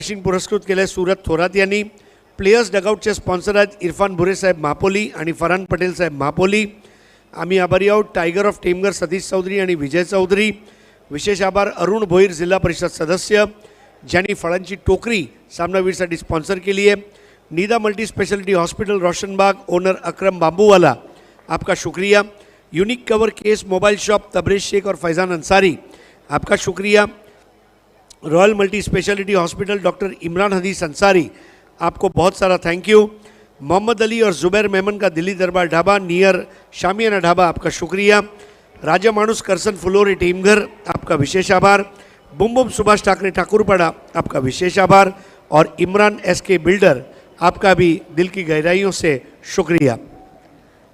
पुरस्कृत केले सूरत थोरात यांनी. प्लेयर्स डगआउटचे स्पॉन्सर आहेत इरफान बुरे साहेब महापोली आणि फरहान पटेल साहेब महापोली. आम्ही आभारी आहोत टायगर ऑफ टेमघर सतीश चौधरी आणि विजय चौधरी. विशेष आभार अरुण भोईर जिल्हा परिषद सदस्य ज्यांनी फळांची टोकरी सामनावीरसाठी स्पॉन्सर केली आहे. Nida multi speciality hospital Roshanbagh owner Akram Babuwala आपका शुक्रिया. Unique cover case mobile shop Tabrez Sheikh और फैज़ान अंसारी आपका शुक्रिया. Royal multi speciality hospital doctor Imran Hadees Ansari आपको बहुत सारा थैंक यू. मोहम्मद अली और ज़ुबैर मेमन का दिल्ली दरबार ढाबा नियर शामियाना ढाबा आपका शुक्रिया. राजा मानुस करसन फुलोरे टीमघर आपका विशेष आभार. बुम बुम सुभाष ठाकरे ठाकुरपाड़ा आपका विशेष आभार. और इमरान SK बिल्डर आपका भी दिल की गहराइयों से शुक्रिया.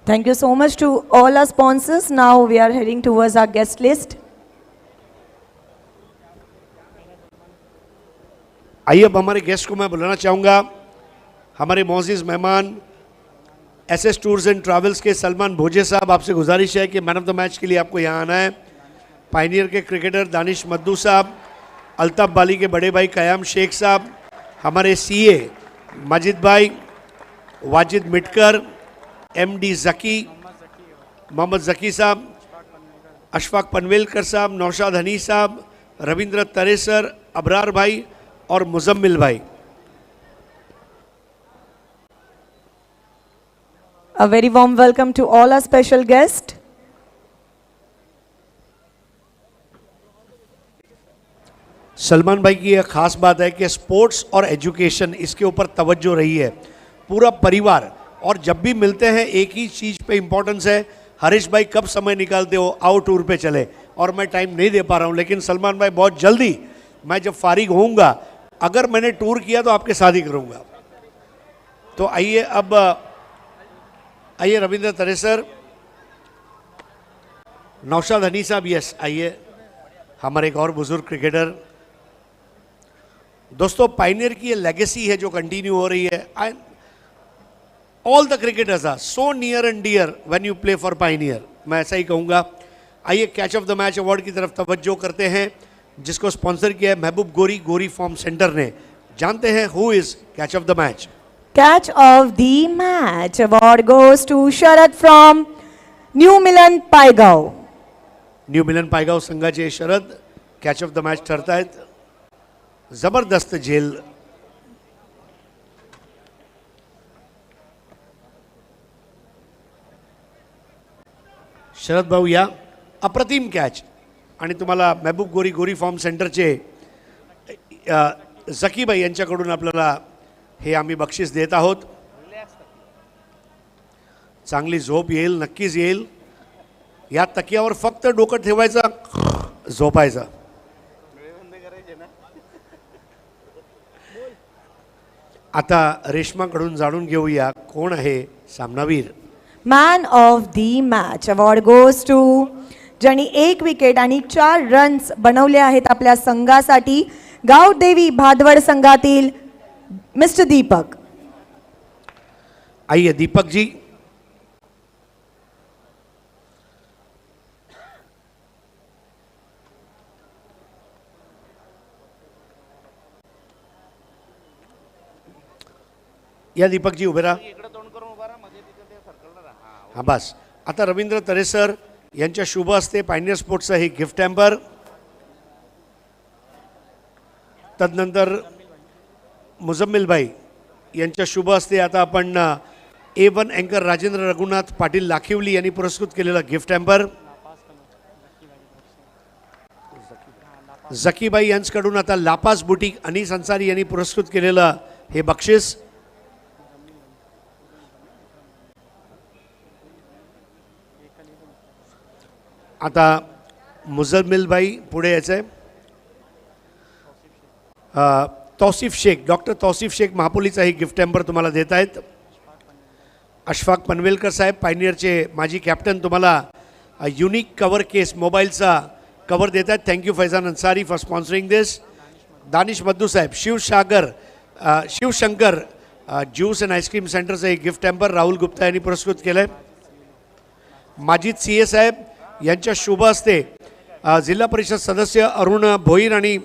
Thank you so much to all our sponsors. Now we are heading towards our guest list. आइए अब हमारे गेस्ट को मैं बुलाना चाहूँगा. हमारे मोअज़्ज़िज़ मेहमान SS टूर्स एंड ट्रैवल्स के सलमान भोजे साहब. आपसे गुजारिश है कि मैन ऑफ द मैच के लिए आपको यहाँ आना है. पायनियर के क्रिकेटर दानिश मद्दू साहब, अल्ताफ बाली के बड़े भाई कयाम शेख साहब, हमारे CA माजिद भाई, वाजिद मिटकर, MD ज़की, मोहम्मद ज़की साहब, अशफाक पनवेलकर साहब, नौशाद हनी साहब, रविंद्र तरेसर, अबरार भाई और मुजम्मिल भाई. A very warm welcome to all our special guests. Salman भाई की यह खास बात है कि स्पोर्ट्स और एजुकेशन इसके ऊपर तवज्जो रही है. पूरा परिवार और जब भी मिलते हैं एक ही चीज़ पे इम्पोर्टेंस है. हरीश भाई कब समय निकालते हो आओ टूर पे चले, और मैं टाइम नहीं दे पा रहा हूँ, लेकिन सलमान भाई बहुत जल्दी मैं जब फारिग होऊंगा अगर मैंने टूर किया तो आपके साथ ही करूँगा. तो आइए अब आइए रविंद्र तरेसर, नौशाद हनी साहब. यस आइए हमारे एक और बुजुर्ग क्रिकेटर. दोस्तों पायनियर की ये लेगेसी है जो कंटिन्यू हो रही है. All the cricketers are so near and dear when you play for pioneer. मैं ऐसा ही कहूँगा. आइए catch of the match award की तरफ तवज्जो करते हैं जिसको स्पॉन्सर किया है महबूब गोरी गोरी फॉर्म सेंटर ने. जानते हैं who is catch of the match. Catch of the match award goes to Sharad from New Milan Paigaon. New Milan Paigaon संघाचे Sharad catch of the match ठरतायत. जबरदस्त झेल. शरद भाऊ या. अप्रतिम कॅच. आणि तुम्हाला महबूब गोरी गोरी फॉर्म सेंटरचे झकीबाई यांच्याकडून आपल्याला हे आम्ही बक्षीस देत आहोत. चांगली झोप येईल, नक्कीच येईल. या तकियावर फक्त डोकं ठेवायचं, झोपायचं. आता रेश्माकडून जाणून घेऊया कोण आहे सामनावीर. Man of the match award goes to ज्यांनी 1 विकेट आणि 4 रन्स बनवले आहेत आपल्या संघासाठी. गावदेवी भादवड संघातील मिस्टर दीपक. आइए दीपक जी. या दीपक जी उभे राहा. हां बस. आता रवींद्र तरेसर यांच्या शुभ हस्ते पायनियर स्पोर्ट्सचं हे गिफ्ट हॅम्पर. तदनंतर मुजम्मिल भाई यांच्या शुभ हस्ते आता आपण A1 अँकर राजेंद्र रघुनाथ पाटील लाखिवली यांनी पुरस्कृत केलेला गिफ्ट हॅम्पर. झकीबाई यांच्याकडून आता लापास बुटीक अनीस अन्सारी यांनी पुरस्कृत केलेलं हे बक्षीस. आता मुजम्मिल भाई पुढे यायचं आहे. तौसिफ शेख, डॉक्टर तौसिफ शेख महापोलीचा ही गिफ्ट हॅम्पर तुम्हाला देत आहेत. अशफाक पनवेलकर साहेब पायनियरचे माजी कॅप्टन तुम्हाला युनिक कवर केस मोबाईलचा कवर देत आहेत. Thank you Faizan Ansari for sponsoring this. Danish मद्दू साहेब शिवशंकर ज्यूस अँड आईस्क्रीम सेंटरचं एक गिफ्ट हॅम्पर राहुल गुप्ता यांनी पुरस्कृत केलं आहे. माजिद CA साहेब यांच्या शुभ हस्ते जिल्हा परिषद सदस्य अरुण भोईर आणि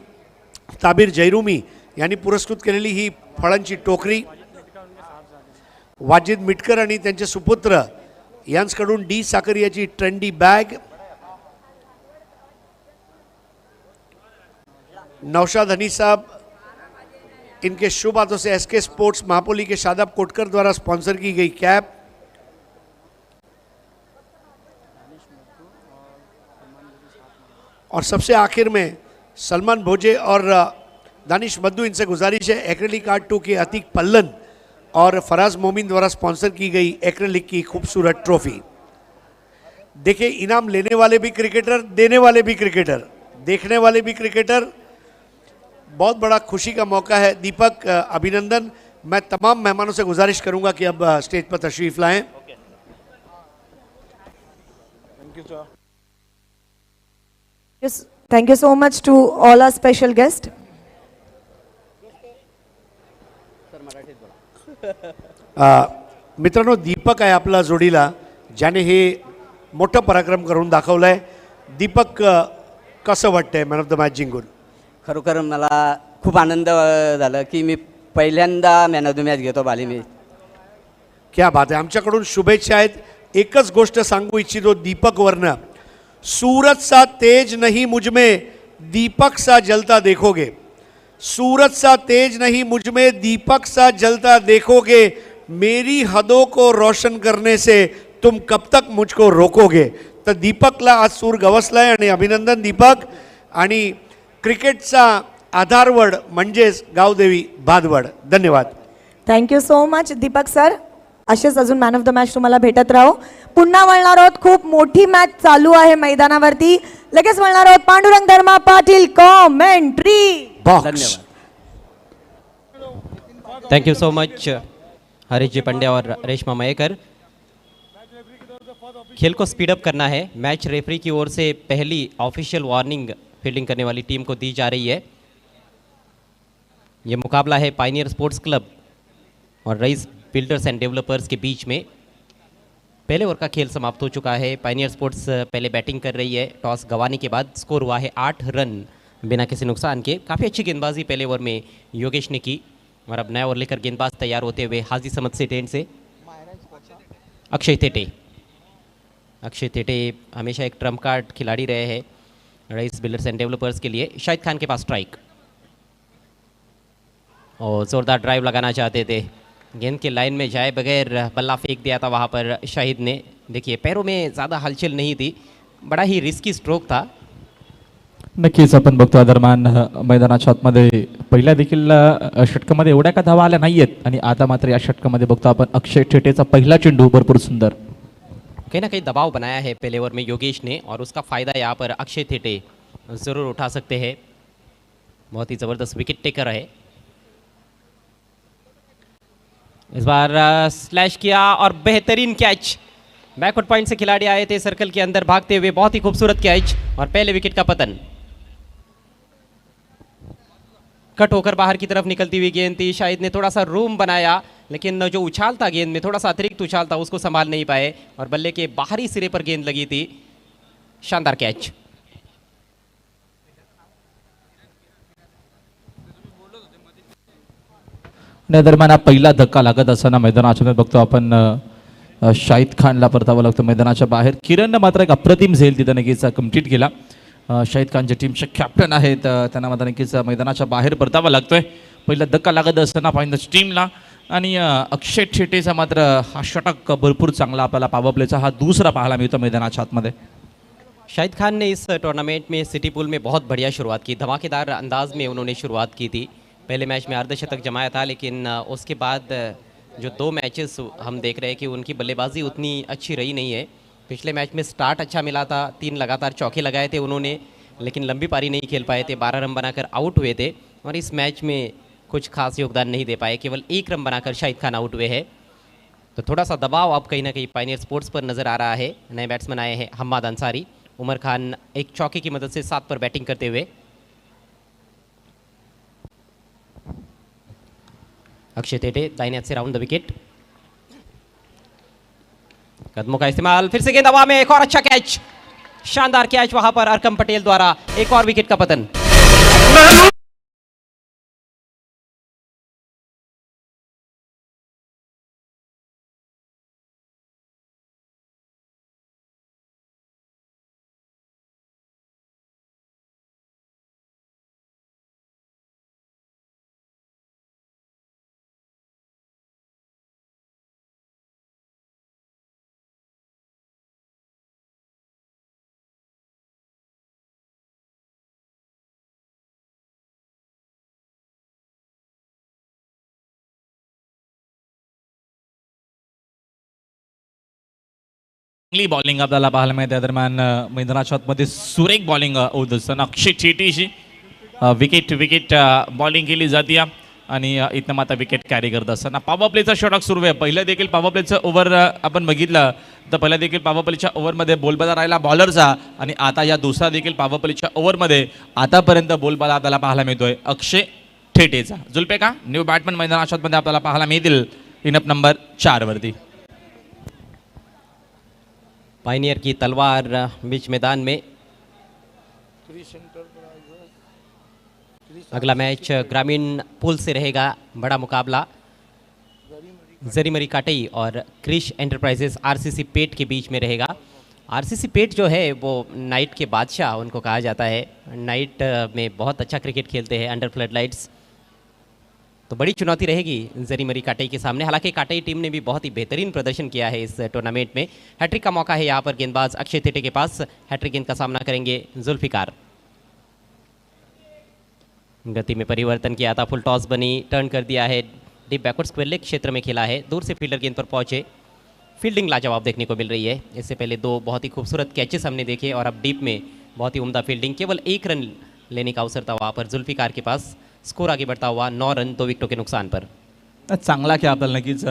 ताबीर जैरुमी यांनी पुरस्कृत केलेली ही फळांची टोकरी वाजिद मिटकर आणि त्यांचे सुपुत्र यांच्याकडून डी साकरियाची ट्रेंडी बॅग, नौशाद हनी साहब इनके शुभ हाथों से एसके स्पोर्ट्स महापोली के शादाब कोटकर द्वारा स्पॉन्सर की गई कैप, और सबसे आखिर में सलमान भोजे और दानिश मद्दू इनसे गुजारिश है एक्रेलिक आर्ट 2 के अतीक पल्लन और फराज मोमिन द्वारा स्पॉन्सर की गई एक्रेलिक की खूबसूरत ट्रॉफी। देखिए, इनाम लेने वाले भी क्रिकेटर, देने वाले भी क्रिकेटर, देखने वाले भी क्रिकेटर, बहुत बड़ा खुशी का मौका है। दीपक, अभिनंदन। मैं तमाम मेहमानों से गुजारिश करूंगा कि अब स्टेज पर तशरीफ लाएं। Thank you so much to all our special guests. मित्रांनो, दीपक आहे आपला जोडीला, ज्याने हे मोठं पराक्रम करून दाखवलंय। दीपक, कसं वाटतंय मॅन ऑफ द मॅच जिंकून? खरोखर मला खूप आनंद झाला की मी पहिल्यांदा मॅन ऑफ द मॅच घेतो बाली मी। क्या बात आहे, आमच्याकडून शुभेच्छा आहेत। एकच गोष्ट सांगू इच्छितो दीपक वरनं, सूरज सा तेज नहीं मुझ में, दीपक सा जलता देखोगे। सूरज सा तेज नहीं मुझ में, दीपक सा जलता देखोगे। मेरी हदों को रोशन करने से तुम कब तक मुझको रोकोगे। तर दीपकला आज सूर गवसलाय आणि अभिनंदन दीपक। आणि क्रिकेटचा आधारवड म्हणजेच गावदेवी भादवड। धन्यवाद। थँक्यू सो मच दीपक सर। असेच अजून मॅन ऑफ द मॅच तुम्हाला भेटत राहो। पुन्हा वळणार आहोत, खूप मोठी मॅच चालू आहे मैदानावरती। लगेच वळणार आहोत Pandurang Dharma Patil commentary box. Thank you so much Harish ji Pandya और रेशमा मयेकर। खेल को स्पीड अप करना है। मैच रेफरी की ओर से पहली ऑफिशियल वार्निंग फील्डिंग करने वाली टीम को दी जा रही है। ये मुकाबला है पायनियर स्पोर्ट्स क्लब और रईस बिल्डर्स एंड डेवलपर्स के बीच में। पहले ओवर का खेल समाप्त हो चुका है। पायनियर स्पोर्ट्स पहले बैटिंग कर रही है। टॉस गंवाने के बाद स्कोर हुआ है 8 रन बिना किसी नुकसान के। काफ़ी अच्छी गेंदबाजी पहले ओवर में योगेश ने की और अब नया ओवर लेकर गेंदबाज तैयार होते हुए हाजी समद से टेंट से अक्षय थेटे। अक्षय थेटे हमेशा एक ट्रम्प कार्ड खिलाड़ी रहे हैं रईस बिल्डर्स एंड डेवलपर्स के लिए। शाहिद खान के पास स्ट्राइक और ज़ोरदार ड्राइव लगाना चाहते थे, गेंद के लाइन में जाए बगैर बल्ला फेंक दिया था वहाँ पर शाहिद ने। देखिए, पैरों में ज़्यादा हलचल नहीं थी, बड़ा ही रिस्की स्ट्रोक था। नक्कीच आपण बघतो दरम्यान मैदानाच्या आतमध्ये पहिल्या देखील षटकामध्ये एवढ्या का धावा आल्या नाहीयेत आणि आता मात्र या षटकामध्ये बघतो आपण अक्षय ठेटेचा पहिला चेंडू भरपूर सुंदर। कहीं ना कहीं दबाव बनाया है पहले ओवर में योगेश ने और उसका फ़ायदा यहाँ पर अक्षय थेटे ज़रूर उठा सकते हैं। बहुत ही ज़बरदस्त विकेट टेकर है। इस बार स्लैश किया और बेहतरीन कैच। बैकवर्ड पॉइंट से खिलाड़ी आए थे सर्कल के अंदर भागते हुए, बहुत ही खूबसूरत कैच और पहले विकेट का पतन। कट होकर बाहर की तरफ निकलती हुई गेंद थी। शाहिद ने थोड़ा सा रूम बनाया लेकिन जो उछाल था गेंद में, थोड़ा सा अतिरिक्त उछाल था, उसको संभाल नहीं पाए और बल्ले के बाहरी सिरे पर गेंद लगी थी। शानदार कैच। दरम्यान हा पहिला धक्का लागत असताना मैदानाच्या बघतो आपण शाहिद खानला परतावं लागतं मैदानाच्या बाहेर। किरणनं मात्र एक अप्रतिम झेल तिथं नक्कीच कंप्लीट केला। शाहिद खानच्या टीमचे कॅप्टन आहेत, त्यांना मात्र नक्कीच मैदानाच्या बाहेर परतावा लागतोय। पहिला धक्का लागत असताना फायनल टीमला आणि अक्षय ठेटेचा मात्र हा षटक भरपूर चांगला आपल्याला पावरप्लेचा हा दुसरा पाहायला मिळतो मैदानाच्या आतमध्ये। शाहिद खान ने इस टूर्नामेंट में सिटी पूल में बहुत बढ़िया शुरुआत की, धमाकेदार अंदाज में उन्होंने शुरुआत की थी। पहले मैच में अर्धशतक जमाया था लेकिन उसके बाद जो 2 मैचेस हम देख रहे हैं कि उनकी बल्लेबाजी उतनी अच्छी रही नहीं है। पिछले मैच में स्टार्ट अच्छा मिला था, 3 लगातार चौके लगाए थे उन्होंने, लेकिन लंबी पारी नहीं खेल पाए थे, 12 रन बनाकर आउट हुए थे और इस मैच में कुछ खास योगदान नहीं दे पाए, केवल 1 रन बनाकर शाहिद खान आउट हुए हैं। तो थोड़ा सा दबाव अब कहीं ना कहीं पायनियर स्पोर्ट्स पर नज़र आ रहा है। नए बैट्समैन आए हैं हम्माद अंसारी, उमर खान एक चौके की मदद से 7 पर बैटिंग करते हुए। अक्षय थेटे दाहिने हाथ से राउंड द विकेट, कदमों का इस्तेमाल, फिर से गेंद हवा में, एक और अच्छा कैच, शानदार कैच वहां पर अरकम पटेल द्वारा, एक और विकेट का पतन। चांगली बॉलिंग आपल्याला पाहायला मिळते. दरम्यान मैदानाच्या आतमध्ये सुरेख बॉलिंग होत असताना अक्षय थेटेची विकेट बॉलिंग केली जाते आणि इथनं मात्र विकेट कॅरी करत असताना पॉवर प्लेचा षटक सुरू आहे. पहिलं देखील पॉवर प्लेचं ओव्हर आपण बघितलं तर पहिल्या देखील पॉवर प्लेच्या ओव्हरमध्ये बोलबाला राहिला बॉलरचा आणि आता या दुसरा देखील पॉवर प्लेच्या ओव्हरमध्ये आतापर्यंत बोलबाला आपल्याला पाहायला मिळतोय अक्षय थेटेचा. जुल्पेका न्यू बॅटमॅन मैदानाच्या आतमध्ये आपल्याला पाहायला मिळतील पिनअप नंबर 4 वरती. पायनियर की तलवार बीच मैदान में अगला मैच ग्रामीण पुल से रहेगा. बड़ा मुकाबला जरीमरी काटई और क्रिश एंटरप्राइजेस आरसीसी पेट के बीच में रहेगा. आरसीसी पेट जो है वो नाइट के बादशाह उनको कहा जाता है. नाइट में बहुत अच्छा क्रिकेट खेलते हैं अंडर फ्लड लाइट्स. तो बड़ी चुनौती रहेगी जरीमरी काटई के सामने. हालांकि काटई टीम ने भी बहुत ही बेहतरीन प्रदर्शन किया है इस टूर्नामेंट में. हैट्रिक का मौका है यहाँ पर गेंदबाज अक्षय थेटे के पास. हैट्रिक गेंद का सामना करेंगे जुल्फिकार. गति में परिवर्तन किया था, फुल टॉस बनी, टर्न कर दिया है, डीप बैकवर्ड स्क्वायर लेग क्षेत्र में खेला है. दूर से फील्डर गेंद पर पहुंचे. फील्डिंग लाजवाब देखने को मिल रही है. इससे पहले 2 बहुत ही खूबसूरत कैचेस हमने देखे और अब डीप में बहुत ही उम्दा फील्डिंग. केवल 1 रन लेने का अवसर था वहाँ पर जुल्फिकार के पास. स्कोर आगे बढ़ता हुआ 9 रन 2 विकेटों के नुकसान पर. चांगला की आपल्याला नक्कीच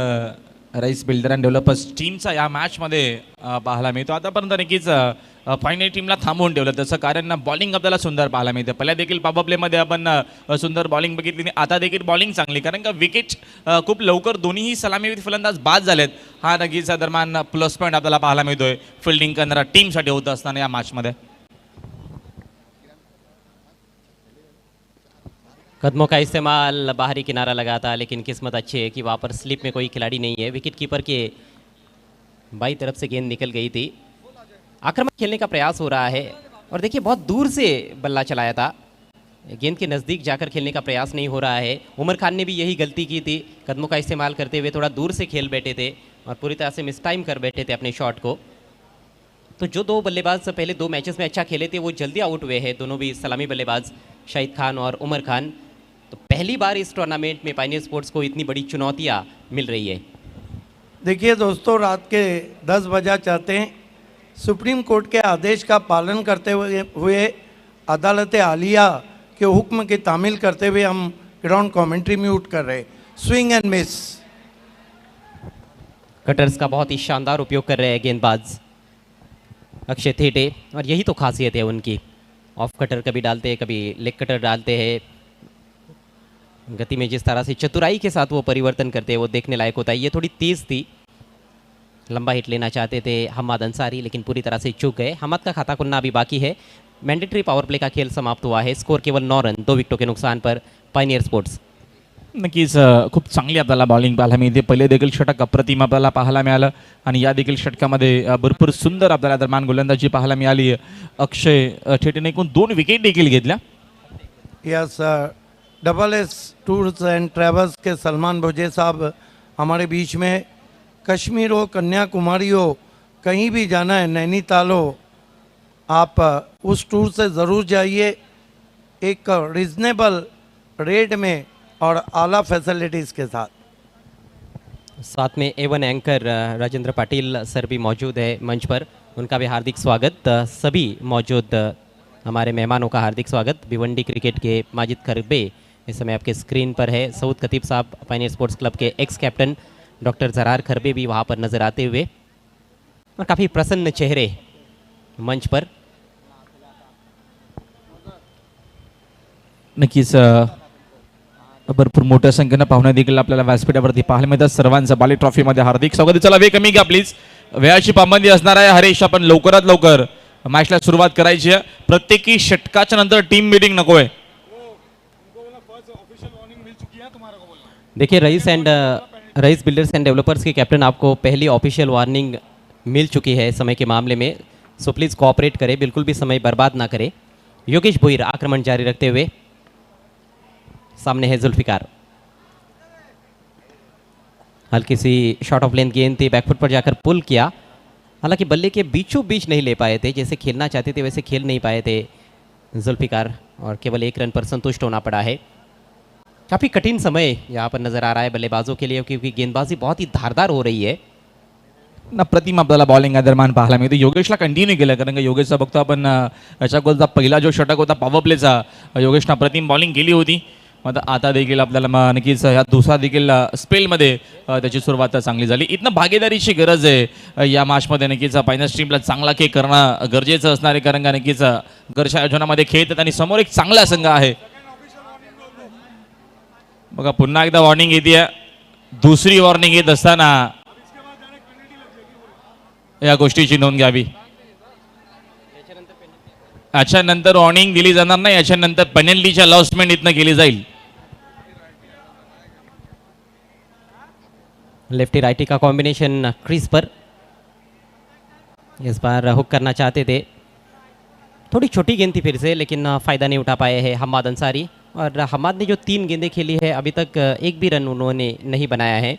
राईस बिल्डर अँड डेव्हलपर्स टीमचा या मॅचमध्ये पाहायला मिळतो. आतापर्यंत नक्कीच फायनल टीमला थांबवून ठेवलं त्याचं कारण बॉलिंग आपल्याला सुंदर पाहायला मिळते. पहिल्या देखील पॉवर प्लेमध्ये आपण सुंदर बॉलिंग बघितली, आता देखील बॉलिंग चांगली कारण का विकेट खूप लवकर दोन्हीही सलामीवीर फलंदाज बाद झालेत. हा नक्कीच दरम्यान प्लस पॉईंट आपल्याला पाहायला मिळतोय फिल्डिंग करणारा टीमसाठी होत असताना या मॅचमध्ये. कदमों का इस्तेमाल बाहरी किनारा लगा था, लेकिन किस्मत अच्छी है कि वहाँ पर स्लिप में कोई खिलाड़ी नहीं है. विकेट कीपर के बाई तरफ से गेंद निकल गई थी. आक्रमण खेलने का प्रयास हो रहा है और देखिए बहुत दूर से बल्ला चलाया था. गेंद के नज़दीक जाकर खेलने का प्रयास नहीं हो रहा है. उमर खान ने भी यही गलती की थी. कदमों का इस्तेमाल करते हुए थोड़ा दूर से खेल बैठे थे और पूरी तरह से मिस टाइम कर बैठे थे अपने शॉट को. तो जो 2 बल्लेबाज पहले 2 मैचेस में अच्छा खेले थे वो जल्दी आउट हुए हैं. दोनों भी सलामी बल्लेबाज शाहिद खान और उमर खान. तो पहली बार इस टूर्नामेंट में पायनियर स्पोर्ट्स को इतनी बड़ी चुनौतियाँ मिल रही है. देखिए दोस्तों, रात के 10 बजा चाहते हैं. सुप्रीम कोर्ट के आदेश का पालन करते हुए अदालत आलिया के हुक्म की तामील करते हुए हम ग्राउंड कमेंट्री म्यूट कर रहे. Swing and miss. कटर्स का बहुत ही शानदार उपयोग कर रहे हैं गेंदबाज अक्षय थेटे और यही तो खासियत है उनकी. ऑफ कटर कभी डालते हैं, कभी लेग कटर डालते हैं. गति में जिस तरह से चतुराई के साथ वो परिवर्तन करते हैं वो देखने लायक होता है. ये थोड़ी तेज़ थी. लंबा हिट लेना चाहते थे हम्माद अंसारी, लेकिन पूरी तरह से चूक गए. हम्माद का खाता खुलना अभी बाकी है. मैंडेटरी पावर प्ले का खेल समाप्त हुआ है. स्कोर केवल 9 रन 2 विकेटों के नुकसान पर पायनियर स्पोर्ट्स. नक्कीच खूप चांगली आपल्याला बॉलिंग पाहायला मिळते. पहिले देखील षटक अप्रतिम आपल्याला पाहायला मिळालं आणि या देखील षटकामध्ये भरपूर सुंदर आपल्याला दरम्यान गोलंदाजी पाहायला मिळाली. अक्षय थेटेने एकूण 2 विकेट देखील घेतल्या. Yes, double S tours and travels के सलमान भोजे साहब हमारे बीच में. कश्मीर हो, कन्याकुमारी हो, कहीं भी जाना है, नैनीताल हो, आप उस टूर से ज़रूर जाइए. एक रिजनेबल रेट में और आला फैसिलिटीज़ के साथ. साथ में A1 anchor Rajendra Patil sir भी मौजूद है मंच पर. उनका भी हार्दिक स्वागत. सभी मौजूद हमारे मेहमानों का हार्दिक स्वागत. भिवंडी क्रिकेट के माजिद खरबे इस समय आपके स्क्रीन पर है. सऊद खतीब साहब पायनियर स्पोर्ट्स क्लब के एक्स कैप्टन. डॉक्टर जरार खरबे भी वहाँ पर नज़र आते हुए और काफ़ी प्रसन्न चेहरे मंच पर. नक्कीच भरपूर मोठ्या संख्येनं पाहुणे देखील आपल्याला व्यासपीठावरती पाहायला मिळतात. सर्वांचं बाली ट्रॉफीमध्ये हार्दिक स्वागत. चला वेळ कमी घ्या प्लीज. वेळाची पाबंदी असणार आहे. हरेश, आपण लवकरात लवकर मॅचला सुरुवात करायची आहे. प्रत्येकी षटकाच्या नंतर टीम मीटिंग नको आहे. देखिए रईस बिल्डर्स एंड डेवलपर्स के कैप्टन, आपको पहली ऑफिशियल वार्निंग मिल चुकी है समय के मामले में. सो प्लीज़ कोऑपरेट करें, बिल्कुल भी समय बर्बाद ना करें. योगेश भोईर आक्रमण जारी रखते हुए. सामने है जुल्फिकार. हल्की सी शॉर्ट ऑफ लेंथ गेंद थी, बैकफुट पर जाकर पुल किया. हालांकि बल्ले के बीचों बीच नहीं ले पाए थे. जैसे खेलना चाहते थे वैसे खेल नहीं पाए थे जुल्फिकार और केवल 1 रन पर संतुष्ट होना पड़ा है. काफ़ी कठिन समय यहाँ पर नज़र आ रहा है बल्लेबाजों के लिए, क्योंकि गेंदबाजी बहुत ही धारदार हो रही है. ना प्रतिम आपल्याला बॉलिंग दरम्यान पाहायला मिळते. योगेशला कंटिन्यू केलं, कारण का योगेशचा बघतो आपण याच्या गोलचा पहिला जो षटक होता पॉवर प्लेचा, योगेशनं प्रतिम बॉलिंग केली होती. मग आता देखील आपल्याला नक्कीच ह्या दुसरा देखील स्पेलमध्ये त्याची सुरुवात चांगली झाली. इथनं भागीदारीची गरज आहे या मॅचमध्ये. नक्कीच फायनल टीमला चांगला खेळ करणं गरजेचं असणार आहे, कारण का नक्कीच घरच्या आयोजनामध्ये खेळतात आणि समोर एक चांगला संघ आहे. बघा पुन्हा एकदा वॉर्निंग येते. दुसरी वॉर्निंग येत असताना या गोष्टीची नोंद घ्यावी. याच्यानंतर वॉर्निंग दिली जाणार नाही, याच्यानंतर पेनल्टीच्या लॉसमेंट इथनं केली जाईल. लेफ्टी राइटी का कॉम्बिनेशन क्रीज पर, इस बार हुक करना चाहते थे. थोड़ी छोटी गेंद थी फिर से, लेकिन फ़ायदा नहीं उठा पाए हैं हम्माद अंसारी. और हम्माद ने जो 3 गेंदें खेली है अभी तक एक भी रन उन्होंने नहीं बनाया है.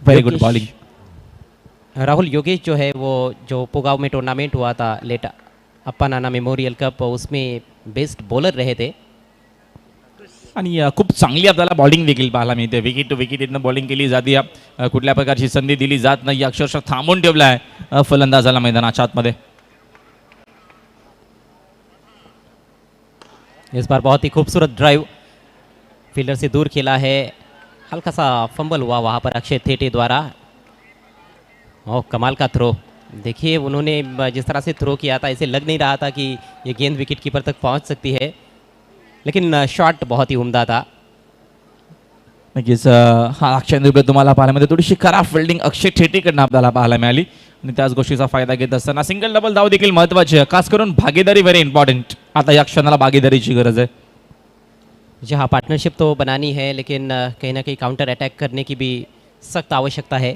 Very good bowling. Rahul, Yogesh जो है वो जो पुगाव में टूर्नामेंट हुआ था लेट अप्पा नाना मेमोरियल कप, उसमें बेस्ट बॉलर रहे थे. आणि खूप चांगली आपल्याला बॉलिंग देखील पाहायला मिळते. विकेट टू विकेट इथनं बॉलिंग केली जाते. कुठल्या प्रकारची संधी दिली जात नाही. अक्षरशः थांबून ठेवला आहे फलंदाजाला मैदानाच्या आतमध्ये. इस बार बहुत ही खूबसूरत ड्राइव, फील्डर से दूर खेला है. हल्का सा फंबल हुआ वहाँ पर अक्षय थेटे द्वारा. और कमाल का थ्रो. देखिए उन्होंने जिस तरह से थ्रो किया था, ऐसे लग नहीं रहा था कि ये गेंद विकेट कीपर तक पहुँच सकती है, लेकिन शॉट बहुत ही उम्दा था. नक्कीच हा अक्षय दुबे तुम्हाला पाहायला मिळते. थोडीशी खराब फिल्डिंग अक्षय ठेटीकडनं आपल्याला पाहायला मिळाली आणि त्याच गोष्टीचा फायदा घेत असताना सिंगल डबल धाव देखील महत्त्वाची आहे. खास करून भागीदारी व्हेरी इम्पॉर्टंट. आता या क्षणाला भागीदारीची गरज आहे. जी हाँ, पार्टनरशिप तो बनानी है, लेकिन कहीं ना कहीं काउंटर अटैक करने की भी सख्त आवश्यकता है.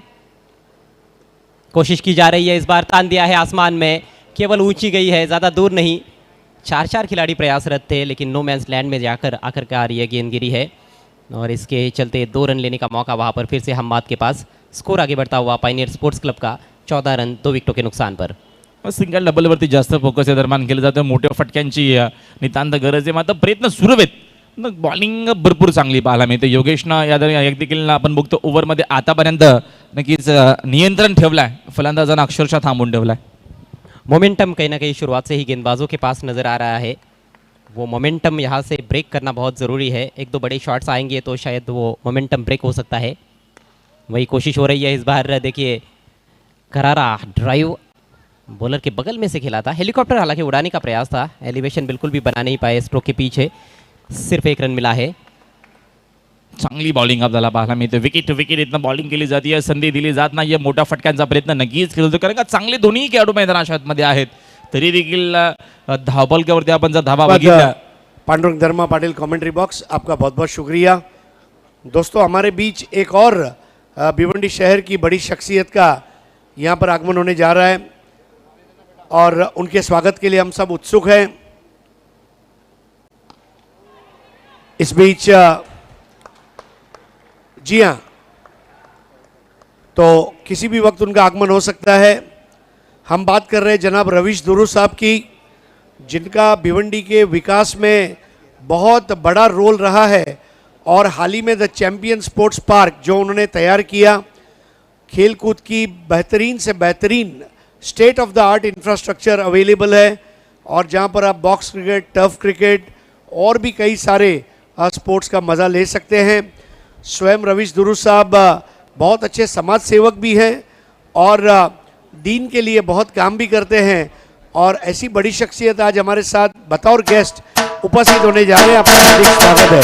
कोशिश की जा रही है. इस बार तान दिया है आसमान में, केवल ऊंची गई है, ज़्यादा दूर नहीं. 4 खिलाड़ी प्रयासरत थे, लेकिन नो मैंस लैंड में जाकर आखिरकार ये गेंद गिरी है. और इसके चलते 2 रन लेने का मौका वहाँ पर फिर से हम्माद के पास. स्कोर आगे बढ़ता हुआ पायनियर स्पोर्ट्स क्लब का 14 रन 2 विकेटों के नुकसान पर. सिंगल डबलवरती जास्त फोकस या दरम्यान केलं जातं. मोठ्या फटक्यांची नितांत गरज आहे. मात्र प्रयत्न सुरू आहेत. बॉलिंग भरपूर चांगली पाहायला मिळते. योगेशनं या एक देखील आपण बघतो ओव्हरमध्ये आतापर्यंत नक्कीच नियंत्रण ठेवलं आहे. फलंदाजांना अक्षरशः थांबून ठेवलं आहे. मोमेंटम कहीं ना कहीं शुरुआत से ही गेंदबाजों के पास नज़र आ रहा है. वो मोमेंटम यहाँ से ब्रेक करना बहुत ज़रूरी है. 1-2 बड़े शॉट्स आएंगे तो शायद वो मोमेंटम ब्रेक हो सकता है. वही कोशिश हो रही है इस बार. देखिए करारा ड्राइव बॉलर के बगल में से खेला था. हेलीकॉप्टर हालांकि उड़ाने का प्रयास था, एलिवेशन बिल्कुल भी बना नहीं पाए स्ट्रोक के पीछे. सिर्फ 1 रन मिला है. चांगली बॉलिंग आपल्याला पाहायला मिळते. विकेट टू विकेट इथनं बॉलिंग केली जाते. संधी दिली जात नाही. मोठ्या फटक्यांचा प्रयत्न नक्कीच केला जातो, कारण का चांगले दोन्ही खेळाडू मैदानाच्या आतमध्ये आहेत. तरी देखील धावपलकावरती आपण जर धावा बघितला. पांडुरंग धर्मा पाटिल कमेंट्री बॉक्स, आपका बहुत बहुत शुक्रिया. दोस्तों हमारे बीच एक और भिवंडी शहर की बड़ी शख्सियत का यहाँ पर आगमन होने जा रहा है और उनके स्वागत के लिए हम सब उत्सुक हैं. इस बीच जी हाँ, तो किसी भी वक्त उनका आगमन हो सकता है. हम बात कर रहे हैं जनाब रवीश दुरू साहब की, जिनका भिवंडी के विकास में बहुत बड़ा रोल रहा है. और हाल ही में द चैंपियन स्पोर्ट्स पार्क जो उन्होंने तैयार किया, खेल कूद की बेहतरीन से बेहतरीन state of the art infrastructure available है. और जहाँ पर आप बॉक्स क्रिकेट, टर्फ क्रिकेट और भी कई सारे स्पोर्ट्स का मज़ा ले सकते हैं. स्वयं रवीश दुरू साहब बहुत अच्छे समाज सेवक भी हैं और दीन के लिए बहुत काम भी करते हैं. और ऐसी बड़ी शख्सियत आज हमारे साथ बतौर गेस्ट उपस्थित होने जा रहे हैं. आपका हार्दिक स्वागत है.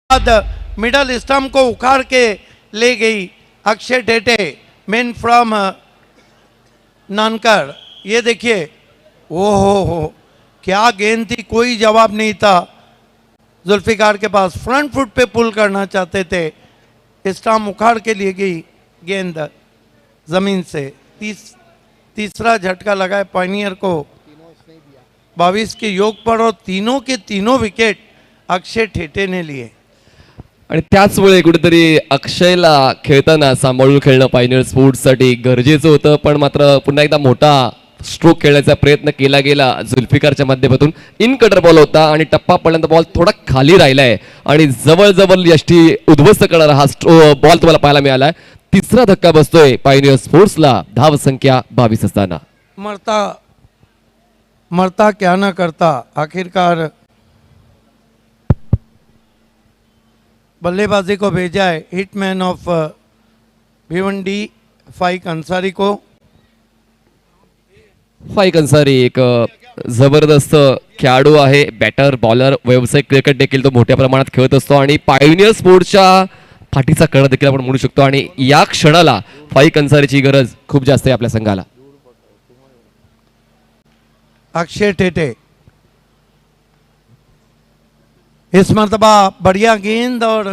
बाद मिडल स्टंप को उखाड़ के ले गई अक्षय टेटे, मेन फ्रॉम नानकर। ये देखिए, ओ हो क्या गेंद थी, कोई जवाब नहीं था जुल्फिकार के पास। फ्रंट फुट पे पुल करना चाहते थे, स्टंप उखाड़ के लिए गई गेंद जमीन से। तीसरा झटका लगा है पायनियर को 22 के योग पर, और तीनों के तीनों विकेट अक्षय ठेटे ने लिए। आणि त्याचमुळे कुठेतरी अक्षयला खेळताना सांभाळून खेळणं पायनियर स्पोर्ट्ससाठी गरजेचं होतं, पण मात्र पुन्हा एकदा मोठा स्ट्रोक खेळण्याचा प्रयत्न केला गेला जुल्फिकारच्या माध्यमातून। इन कटर बॉल होता आणि टप्पा पडल्यानंतर बॉल थोडा खाली राहिलाय आणि जवळजवळ यष्टी उद्ध्वस्त करणारा हा बॉल तुम्हाला पाहायला मिळालाय। तिसरा धक्का बसतोय पायनियर स्पोर्ट्सला धाव संख्या 22 असताना। मरता क्या ना करता, आखिरकार बल्लेबाजी को भेजा है हिटमैन ऑफ भिवंडी फाइक अंसारी को। फाइक अंसारी एक जबरदस्त खेळाडू आहे, बॅटर बॉलर, व्यावसायिक क्रिकेट देखील तो मोठ्या प्रमाणात खेळत असतो आणि पायनियर स्पोर्ट्सच्या पाठीचा कणा देखील आपण म्हणू शकतो। आणि या क्षणाला फाइक अंसारीची गरज खूप जास्त आहे आपल्या संघाला। अक्षय टेटे इस मरतबा बढ़िया गेंद और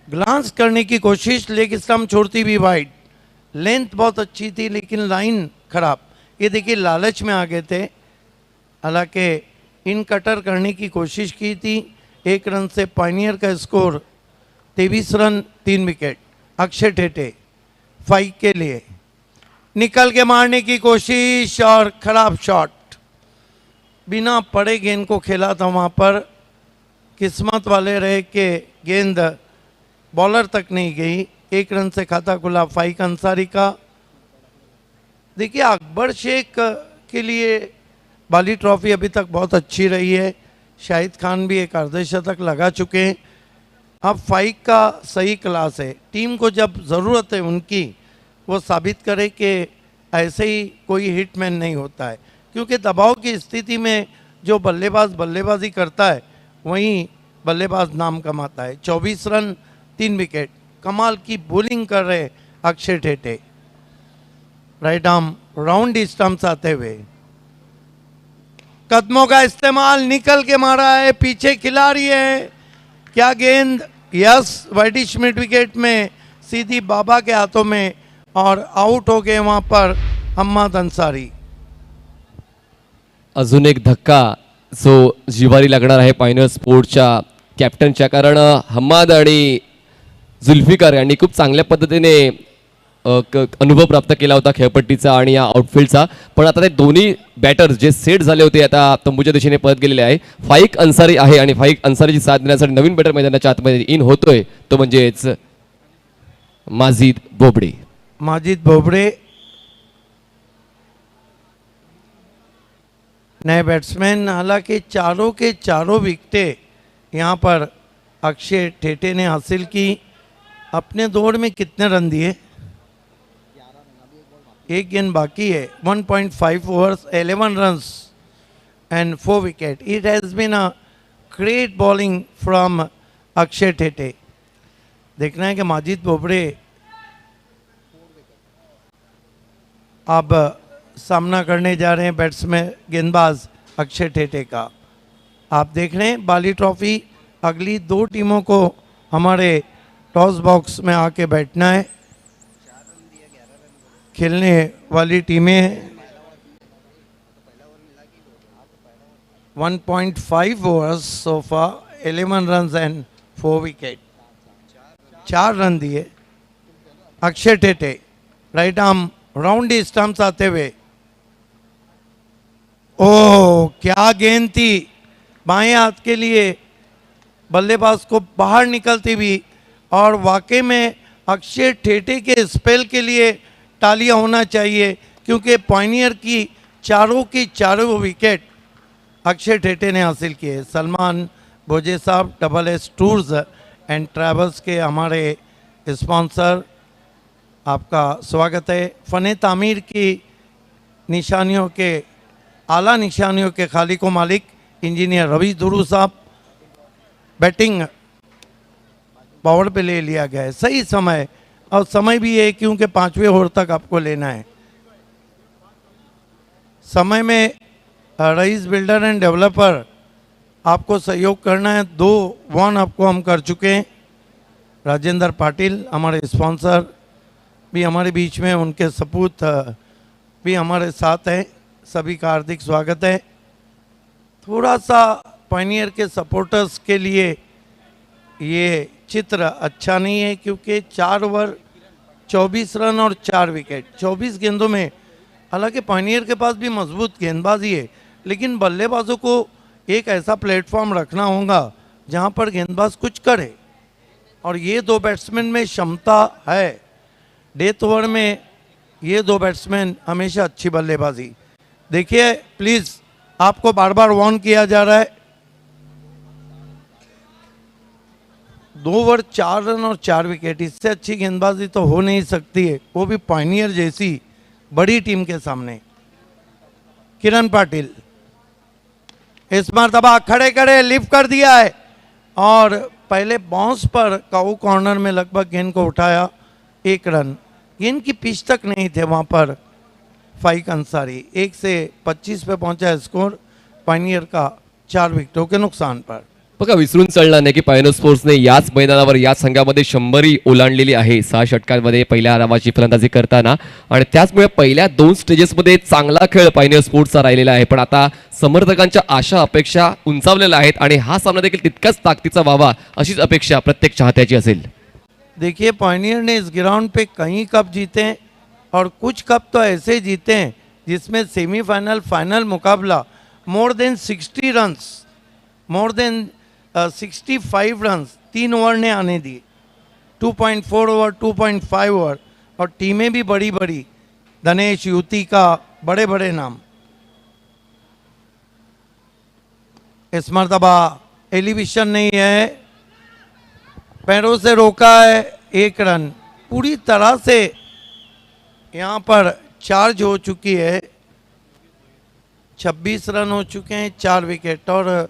ग्लांस करने की कोशिश, लेग स्टंप छोड़ती भी वाइड। लेंथ बहुत अच्छी थी लेकिन लाइन खराब। ये देखिए लालच में आ गए थे, हालांकि इन कटर करने की कोशिश की थी। 1 रन से पायनियर का score 23 run 3 wicket. Akshay Tete 5 के लिए निकल के मारने की कोशिश और खराब शॉट, बिना पड़े गेंद को खेला था वहाँ पर। किस्मत वाले रहे कि गेंद बॉलर तक नहीं गई। 1 रन से खाता खुला फाइक अंसारी का। देखिए अकबर शेख के लिए बाली ट्रॉफी अभी तक बहुत अच्छी रही है। शाहिद खान भी एक अर्धशतक लगा चुके हैं। अब फाइक का सही क्लास है। टीम को जब ज़रूरत है उनकी, वो साबित करे कि ऐसे ही कोई हिटमैन नहीं होता है, क्योंकि दबाव की स्थिति में जो बल्लेबाज बल्लेबाजी करता है वहीं बल्लेबाज नाम कमाता है। 24 रन 3 विकेट। कमाल की बॉलिंग कर रहे Akshay Tete. Right arm round stumps आते हुए कदमों का इस्तेमाल, निकल के मारा है, पीछे खिलाड़ी है। क्या गेंद, यस, वाइडिश मिड विकेट में सीधी बाबा के हाथों में, और आउट हो गए वहां पर हम्मद अंसारी। अजून एक धक्का जो जिवारी लागणार आहे पायनियर स्पोर्ट्सच्या कॅप्टनच्या, कारण हम्मद आणि जुल्फिकार यांनी खूप चांगल्या पद्धतीने अनुभव प्राप्त केला होता खेळपट्टीचा आणि या आउटफील्डचा। पण आता ते दोन्ही बॅटर्स जे सेट झाले होते आता तंबूच्या दिशेने परत गेलेले आहे। फाइक अंसारी आहे आणि फाइक अंसारीची साथ देण्यासाठी नवीन बॅटर मैदानाच्या आतमध्ये इन होतोय, तो म्हणजेच माजिद बोबडे। माजिद बोबड़े नए बैट्समैन। हालांकि चारों के चारों विकेटें यहाँ पर अक्षय टेटे ने हासिल की। अपने दौर में कितने रन दिए? 1 गेंद बाकी है। 1.5 overs, 11 runs and 4 wicket. It has been a great bowling from Akshay Tete. देखना है कि माजिद बोबड़े अब सामना करने जा रहे हैं बैट्समैन गेंदबाज अक्षय टेटे का। आप देख रहे हैं बाली ट्रॉफी, अगली 2 टीमों को हमारे टॉस बॉक्स में आके बैठना है। खेलने वाली टीमें 1.5 overs so far, 11 run and 4 wicket. 4 run दिए Akshay Tete. Right arm round stumps आते हुए, ओह क्या गेंद थी, बाएं हाथ के लिए बल्लेबाज को बाहर निकलती हुई। और वाकई में अक्षय टेटे के स्पेल के लिए तालियां होना चाहिए, क्योंकि पायनियर की चारों विकेट अक्षय टेटे ने हासिल किए। सलमान भोजे साहब SS टूर्स एंड ट्रैवल्स के हमारे स्पॉन्सर, आपका स्वागत है। फ़न तामीर की निशानियों के, आला निशानियों के खालिक व मालिक इंजीनियर रवि दुरू साहब, बैटिंग पावर पे ले लिया गया है, सही समय, और समय भी है क्योंकि 5वें ओवर तक आपको लेना है। समय में रईस बिल्डर एंड डेवलपर आपको सहयोग करना है। 2-1 आपको हम कर चुके हैं। राजेंद्र पाटिल हमारे स्पॉन्सर भी हमारे बीच में, उनके सपूत भी हमारे साथ हैं। सभी का हार्दिक स्वागत है। थोड़ा सा पायनियर के सपोर्टर्स के लिए ये चित्र अच्छा नहीं है क्योंकि 4 ओवर 24 रन और 4 विकेट 24 गेंदों में, हालांकि पायनियर के पास भी मजबूत गेंदबाजी है, लेकिन बल्लेबाजों को एक ऐसा प्लेटफॉर्म रखना होगा जहां पर गेंदबाज कुछ करे, और ये 2 बैट्समैन में क्षमता है। डेथ ओवर में ये 2 बैट्समैन हमेशा अच्छी बल्लेबाजी। देखिए प्लीज़, आपको बार बार वार्न किया जा रहा है। 2 ओवर 4 रन और 4 विकेट, इससे अच्छी गेंदबाजी तो हो नहीं सकती है, वो भी पायनियर जैसी बड़ी टीम के सामने। किरण पाटिल इस मरतबा खड़े खड़े लिफ्ट कर दिया है और पहले बाउंस पर काऊ कॉर्नर में लगभग गेंद को उठाया। 1 रन, गेंद की पिच तक नहीं थे वहाँ पर। फाइक अंसारी 1 से 25 पे पहुंचा स्कोर पायनियर का 4 विकेटों के नुकसान पर। बघा, विसरून चालणार नाही की पायनियर स्पोर्ट्सने याच मैदानावर याच संघामध्ये 100 ओलांडलेली आहे 6 षटकांमध्ये पहिल्या नावाची फलंदाजी करताना, आणि त्याचमुळे पहिल्या 2 स्टेजेसमध्ये चांगला खेळ पायनियर स्पोर्ट्सचा राहिलेला आहे। पण आता समर्थकांच्या आशा अपेक्षा उंचावलेल्या आहेत आणि हा सामना देखील तितकाच ताकदीचा व्हावा अशीच अपेक्षा प्रत्येक चाहत्याची असेल। देखिए, पायनियर ने इस ग्राउंड पे कई कप जीते हैं और कुछ कप तो ऐसे जीते हैं जिसमें सेमीफाइनल, फाइनल मुकाबला more than 60 runs, more than 65 runs 3 over ने आने दिए। 2.4 ओवर, 2.5 ओवर, और टीमें भी बड़ी बड़ी, धनेश युति का बड़े बड़े नाम। इस मरतबा एलिवेशन नहीं है, पैरों से रोका है। 1 रन, पूरी तरह से यहाँ पर चार्ज हो चुकी है। 26 रन हो चुके हैं, 4 विकेट। और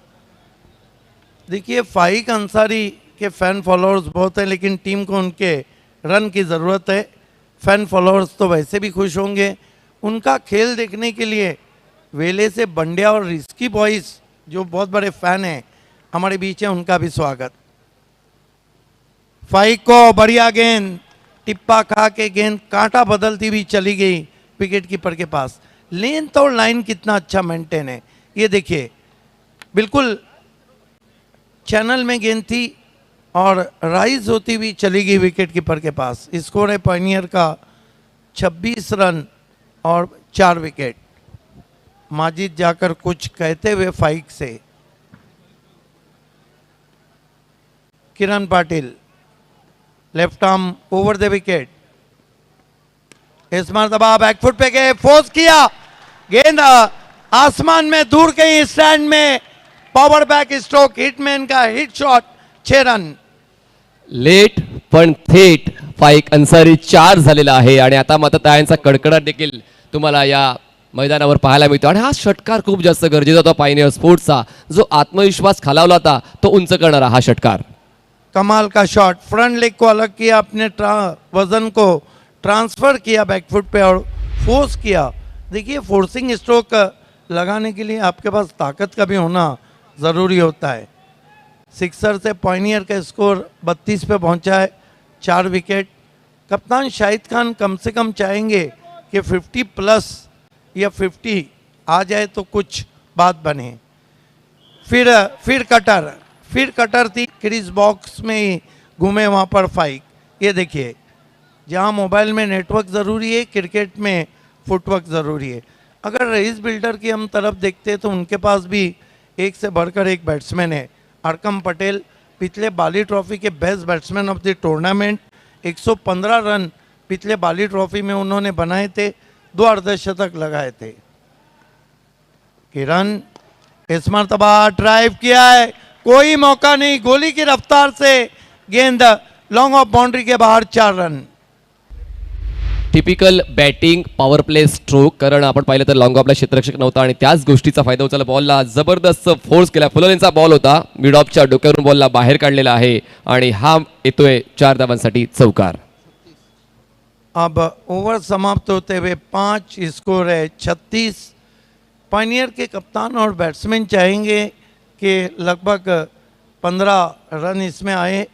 देखिए, फाइक अंसारी के फैन फॉलोअर्स बहुत हैं, लेकिन टीम को उनके रन की ज़रूरत है। फैन फॉलोअर्स तो वैसे भी खुश होंगे। उनका खेल देखने के लिए वेले से बंडिया और रिस्की बॉयज़ जो बहुत बड़े फ़ैन हैं हमारे बीच हैं, उनका भी स्वागत। फाइक को बढ़िया गेंद, टिप्पा खा के गेंद कांटा बदलती हुई चली गई विकेट कीपर के पास। लेंथ और लाइन कितना अच्छा मेंटेन है, ये देखिए, बिल्कुल चैनल में गेंद थी और राइज होती हुई चली गई विकेट कीपर के पास। स्कोर है पायनियर का 26 रन और 4 विकेट। माजिद जाकर कुछ कहते हुए फाइक से। Kiran Patil left arm over the wicket, इस मरतबा बैकफुट पे गए, फोर्स किया, गेंद आसमान में दूर गई स्टैंड में। पॉवर बैक स्ट्रोक, हिटमैन का हिट शॉट, 6 रन। लेट पण थेट फाइक अंसारी 4 झालेला आहे आणि आता मतदारांचा कडकडाट देखील तुम्हाला या मैदानावर पाहायला मिळतो। आणि हा षटकार खूप जास्त गरजेचा होता पायनियर स्पोर्ट्सचा, जो आत्मविश्वास खालावला होता तो उंच करणारा हा षटकार। कमाल का शॉट, फ्रंट लेग को अलग किया, अपने वजन को ट्रांसफर किया बैकफुट पे और फोर्स किया। देखिए, फोर्सिंग स्ट्रोक लगाने के लिए आपके पास ताकत का भी होना ज़रूरी होता है। सिक्सर से पायनियर का स्कोर 32 पे पहुंचा है, 4 विकेट। कप्तान शाहिद खान कम से कम चाहेंगे कि 50 प्लस या 50 आ जाए तो कुछ बात बने। फिर कटर थी, क्रीज बॉक्स में ही घूमे वहाँ पर फाइक। ये देखिए, जहाँ मोबाइल में नेटवर्क ज़रूरी है, क्रिकेट में फुटवर्क ज़रूरी है। अगर रईस बिल्डर की हम तरफ देखते हैं तो उनके पास भी एक से बढ़कर एक बैट्समैन है। अरकम पटेल पिछले बाली ट्रॉफी के best batsman of the tournament, 115 run पिछले बाली ट्रॉफी में उन्होंने बनाए थे, 2 अर्धशतक लगाए थे। किरण इस मरतबा ड्राइव किया है, कोई मौका नहीं, गोली की रफ्तार से गेंद लॉन्ग ऑफ बाउंड्री के बाहर, 4 run. Typical batting power play stroke, कारण आपण पाहिलं तर लॉंग ऑफला क्षेत्ररक्षक नव्हता आणि त्याच गोष्टीचा फायदा उचलला. बॉलला जबरदस्त फोर्स केला. फुलरेंचा बॉल होता, मिड ऑफच्या डोक्यावरून बॉलला बाहेर काढलेला आहे आणि हा येतोय 4 धावांसाठी चौकार. अब ओवर समाप्त होते हुए 5 स्कोर है 36. पायनियर के कप्तान और बैट्समैन चाहेंगे कि लगभग 15 रन इसमें आए.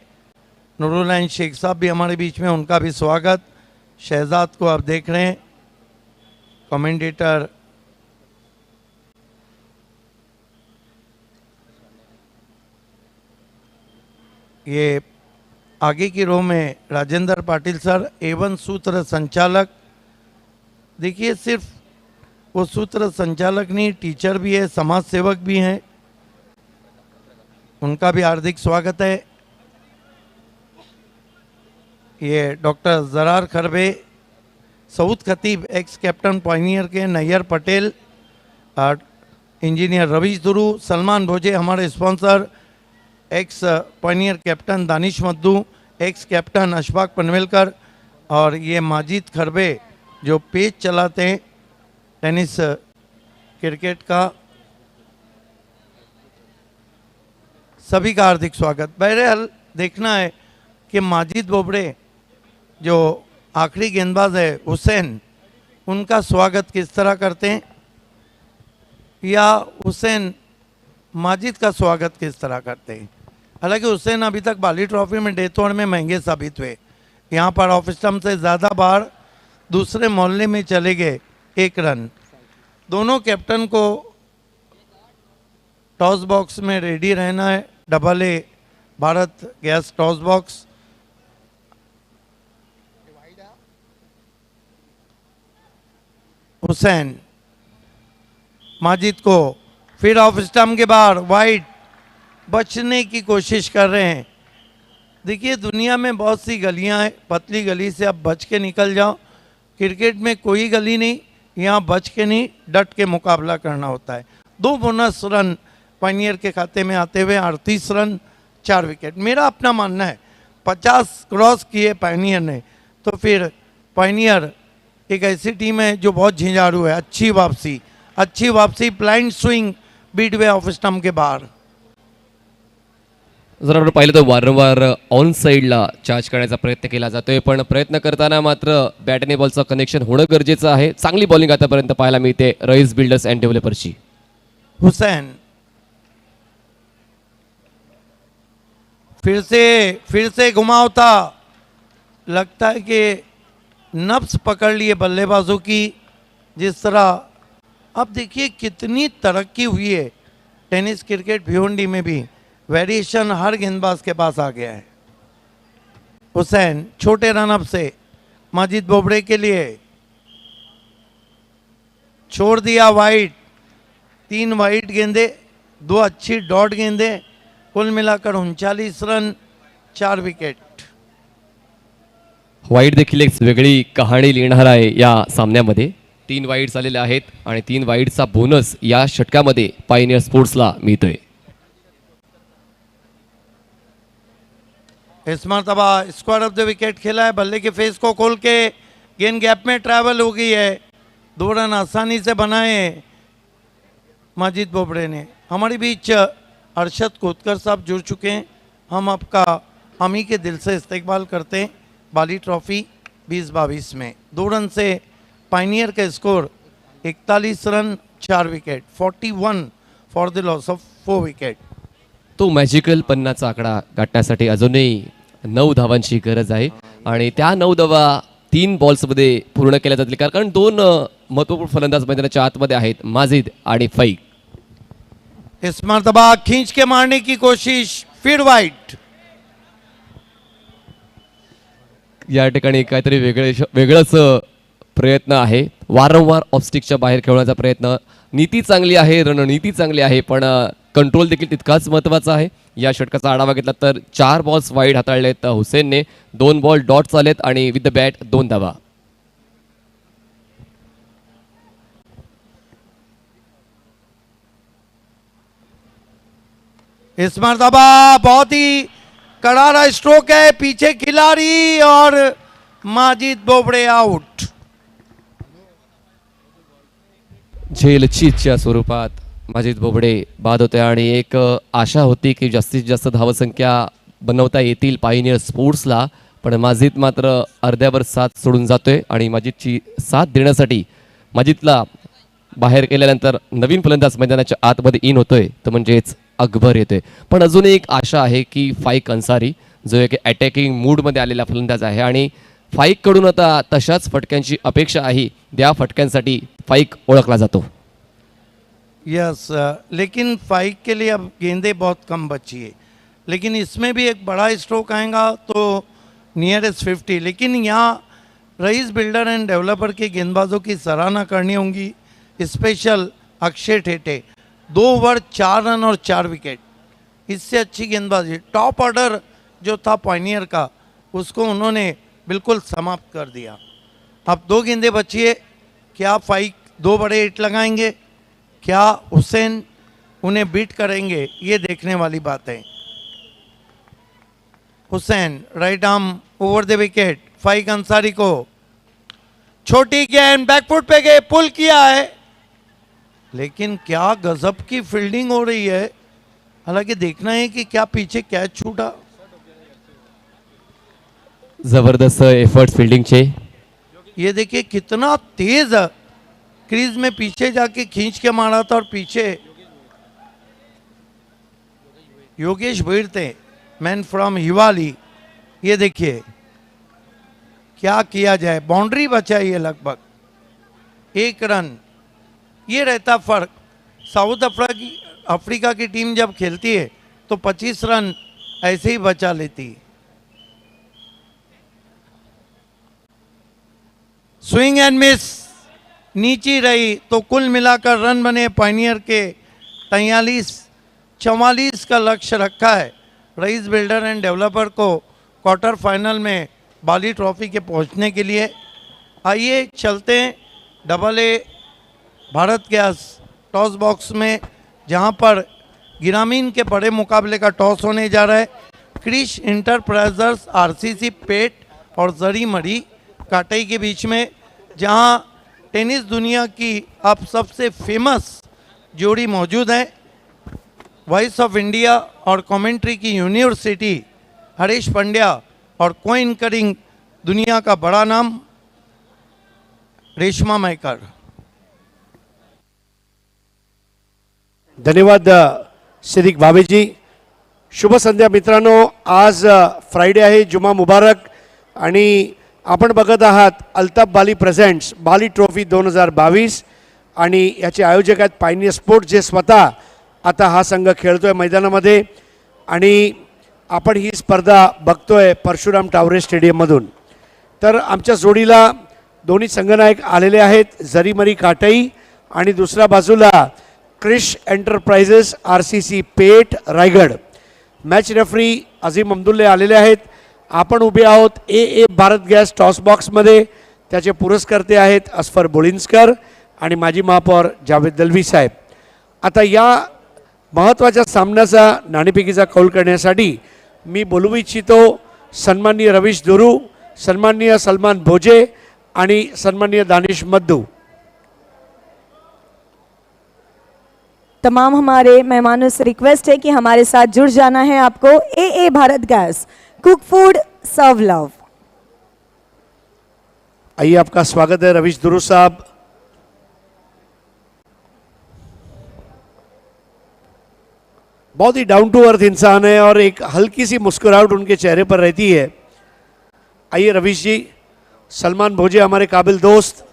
नूरुल्लाह शेख साहब भी हमारे बीच में, उनका भी स्वागत. शहजाद को आप देख रहे हैं, कमेंटेटर ये आगे की रो में राजेंद्र पाटिल सर, एवन सूत्र संचालक. देखिए सिर्फ वो सूत्र संचालक नहीं, टीचर भी है, समाज सेवक भी हैं, उनका भी हार्दिक स्वागत है. ये डॉक्टर जरार खरबे, सऊद खतीब एक्स कैप्टन पायनियर के, नैयर पटेल, इंजीनियर रवीश दुरू, सलमान भोजे हमारे sponsor, x Pioneer captain Danish मद्दू, एक्स कैप्टन अशफाक पनवेलकर, और ये माजिद खरबे जो पेज चलाते हैं टेनिस क्रिकेट का. सभी का हार्दिक स्वागत. बहरहाल देखना है कि माजिद बोबड़े जो आखिरी गेंदबाज है हुसैन, उनका स्वागत किस तरह करते हैं, या हुसैन माजिद का स्वागत किस तरह करते हैं. हालांकि हुसैन अभी तक बाली ट्रॉफी में डेथोड़ में महंगे साबित हुए. यहाँ पर ऑफ स्टंप से ज़्यादा बार दूसरे मोहल्ले में चले गए 1 रन. दोनों कैप्टन को टॉस बॉक्स में रेडी रहना है. Double A Bharat gas toss box. Hussain Majid को फिर ऑफ स्टंप के बाहर वाइड बचने की कोशिश कर रहे हैं. देखिए दुनिया में बहुत सी गलियां हैं, पतली गली से आप बच के निकल जाओ. क्रिकेट में कोई गली नहीं, यहाँ बच के नहीं, डट के मुकाबला करना होता है. 2 बोनस रन पायनियर के खाते में आते हुए 38 रन 4 विकेट. मेरा अपना मानना है 50 क्रॉस किए पायनियर ने, तो फिर पायनियर एक ऐसी टीम है जो बहुत झिंझारू है. अच्छी वापसी, blind swing beat way off stump के बाहर. जर आपण पाहिलं तर वारंवार ऑन साईडला चार्ज करण्याचा प्रयत्न केला जातोय, पण प्रयत्न करताना मात्र बॅट आणि बॉलचं कनेक्शन होणं गरजेचं आहे. चांगली बॉलिंग आतापर्यंत पाहायला मिळते रईस बिल्डर्स अँड डेव्हलपर्सची. हुसैन फिर से घुमावता, लगता है कि नब्ज पकड़ लिए बल्लेबाजों की. जिस तरह अब देखिए कितनी तरक्की हुई है टेनिस क्रिकेट भिवंडी में भी, वेरिएशन हर गेंदबाज के पास आ गया है. हुसैन छोटे रनअप से माजिद बोबड़े के लिए छोड़ दिया वाइड. 3 वाइड गेंदे, 2 अच्छी डॉट गेंदे, कुल मिलाकर 39 रन 4 विकेट. वाईड देखील एक वेगळी कहाणी लिहिणार आहे या सामन्यामध्ये. 3 वाईड्स आलेले आहेत आणि 3 वाईडचा बोनस या षटकामध्ये पायनियर स्पोर्ट्सला मिळतोय. इस मरतबा स्क्वायर ऑफ द विकेट खेला है. बल्ले के फेस को खोल के गेंद गैप में ट्रैवल हो गई है. 2 रन आसानी से बनाए माजिद बोबड़े ने. हमारे बीच अरशद कोतकर साहब जुड़ चुके हैं. हम ही के दिल से इस्तकबाल करते हैं बाली ट्रॉफी 2022 में. 2 रन से पायनियर का score 41 run 4 wicket, 41 for the loss of 4 wicket. तो मॅजिकल 50चा आकडा गाठण्यासाठी अजूनही 9 धावांची गरज आहे आणि त्या 9 धावा 3 बॉल्समध्ये पूर्ण केल्या जातील, कारण 2 महत्त्वपूर्ण फलंदाज मैदानाच्या आतमध्ये आहेत, माजिद आणि फैक. इस मरतबा खींच के मारने की कोशिश, फिर वाइड. या ठिकाणी काहीतरी वेगळंच प्रयत्न आहे. वारंवार ऑफस्टिकच्या बाहेर खेळण्याचा प्रयत्न. नीती चांगली आहे, रणनीती चांगली आहे, पण कंट्रोल देखील तितकाच महत्त्वाचा आहे. या षटकाचा आढावा घेतला तर 4 बॉल्स वाईड हाताळलेत हुसेनने, 2 बॉल डॉट्स आलेत आणि विथ द बॅट 2 धावा. इस मरतबा बहुत ही करारा स्ट्रोक है, पीछे खिलाड़ी और माजिद बोबड़े आउट. झेलचीतच्या स्वरूपात माजिद बोबडे बाद होते आणि एक आशा होती की जास्तीत जास्त धावसंख्या बनवता येतील पायनियर स्पोर्ट्सला, पण माजिद मात्र अर्ध्यावर साथ सोडून जातोय आणि माजिदची साथ देण्यासाठी माजिदला बाहेर केल्यानंतर नवीन फलंदाज मैदानाच्या आतमध्ये इन होतोय, तर म्हणजेच अकबर येतोय. पण अजून एक आशा आहे की फाईक अन्सारी जो एक अटॅकिंग मूडमध्ये आलेला फलंदाज आहे आणि फाईककडून आता तशाच फटक्यांची अपेक्षा आहे. त्या फटक्यांसाठी फाईक ओळखला जातो. यस लेकिन फाइक के लिए अब गेंदें बहुत कम बची है, लेकिन इसमें भी एक बड़ा स्ट्रोक आएगा तो नियरेस्ट 50. लेकिन यहाँ रईस बिल्डर एंड डेवलपर के गेंदबाजों की सराहना करनी होगी, स्पेशल अक्षय ठेठे. 2 ओवर 4 रन और 4 विकेट, इससे अच्छी गेंदबाजी. टॉप ऑर्डर जो था पायनियर का उसको उन्होंने बिल्कुल समाप्त कर दिया. अब 2 गेंदें बची है. क्या फाइक 2 बड़े हिट लगाएंगे, क्या हुसैन उन्हें बीट करेंगे, ये देखने वाली बात है. Hussain right arm over the wicket. Faiq Ansari को छोटी गेंद बैकफुट पे गए, पुल किया है, लेकिन क्या गजब की फील्डिंग हो रही है. हालांकि देखना है कि क्या पीछे कैच छूटा. जबरदस्त एफर्ट्स फील्डिंगचे. ये देखिए कितना तेज क्रीज में पीछे जाके खींच के मारा था और पीछे योगेश भीड़ थे, मैन फ्रॉम हिवाली. ये देखिए क्या किया जाए, बाउंड्री बचाई है लगभग 1 रन. ये रहता फर्क. साउथ अफ्रीका की टीम जब खेलती है तो 25 रन ऐसे ही बचा लेती है. स्विंग एंड मिस नीची रही तो कुल मिलाकर रन बने पायनियर के 43-44 का लक्ष्य रखा है रईस बिल्डर एंड डेवलपर को क्वार्टर फाइनल में बाली ट्रॉफी के पहुंचने के लिए. आइए चलते हैं AA Bharat gas toss box में, जहां पर ग्रामीण के बड़े मुकाबले का टॉस होने जा रहा है. क्रिश इंटरप्राइजर्स RCC पेट और जरी मरी काटई के बीच में, जहां टेनिस दुनिया की अब सबसे फेमस जोड़ी मौजूद है. वॉइस ऑफ इंडिया और कमेंट्री की यूनिवर्सिटी हरीश पंड्या और को एंकरिंग दुनिया का बड़ा नाम रेशमा मैकर. धन्यवाद सिद्दीक भावेजी. शुभ संध्या मित्रांनो. आज फ्रायडे आहे, जुमा मुबारक. आणि आपण बघत आहात अल्ताफ बाली प्रेझेंट्स बाली ट्रॉफी 2022 आणि याचे आयोजक आहेत पायनियर स्पोर्ट्स, जे स्वतः आता हा संघ खेळतोय मैदानामध्ये. आणि आपण ही स्पर्धा बघतोय परशुराम टावरे स्टेडियममधून. तर आमच्या जोडीला दोन्ही संघनायक आलेले आहेत, जरीमरी काटई आणि दुसऱ्या बाजूला Krrish enterprises RCC Peth Raigad. Match referee Azeem अब्दुल्ले आलेले आहेत. आपण उभे आहोत AA भारत गॅस टॉस बॉक्समध्ये. त्याचे पुरस्कर्ते आहेत अस्फर बोळिन्सकर आणि माजी महापौर जावेद दलवी साहेब. आता या महत्त्वाच्या सामन्याचा नाणेफेकीचा कौल करण्यासाठी मी बोलू इच्छितो सन्माननीय रवीश दुरू, सन्माननीय सलमान भोजे आणि सन्माननीय दानिश मद्दू. तमाम हमारे मेहमानों से रिक्वेस्ट है कि हमारे साथ जुड़ जाना है आपको. AA Bharat gas, cook food, serve love. आइए, आपका स्वागत है रवीश दुरू साहब. बहुत ही डाउन टू अर्थ इंसान है और एक हल्की सी मुस्कुराहट उनके चेहरे पर रहती है. आइए रवीश जी. सलमान भोजे हमारे काबिल दोस्त,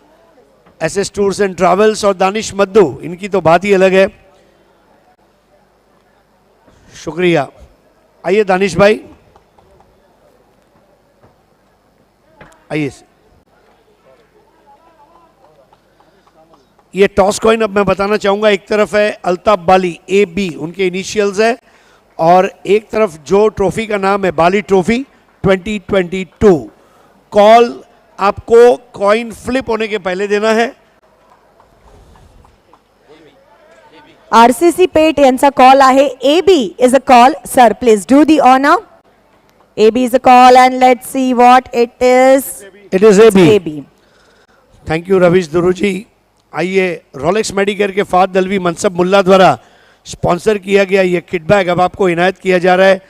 SS टूर्स एंड ट्रैवल्स, और दानिश मद्दू, इनकी तो बात ही अलग है. शुक्रिया. आइए दानिश भाई, आइए. ये टॉस कॉइन अब मैं बताना चाहूँगा, एक तरफ है अल्ताफ बाली AB, उनके इनिशियल्स है, और एक तरफ जो ट्रॉफी का नाम है बाली ट्रॉफी 2022. कॉल आपको कॉइन फ्लिप होने के पहले देना है. RCC पेट यांचा कॉल आहे. AB is a call. Sir, please do the honor. AB is a call and let's see what it is. It is AB. AB. Thank you Ravish Duru ji. आइए, Rolex Medicare के फाद दलवी मनसब मुल्ला द्वारा स्पॉन्सर किया गया ये किट बैग अब आपको इनायत किया जा रहा है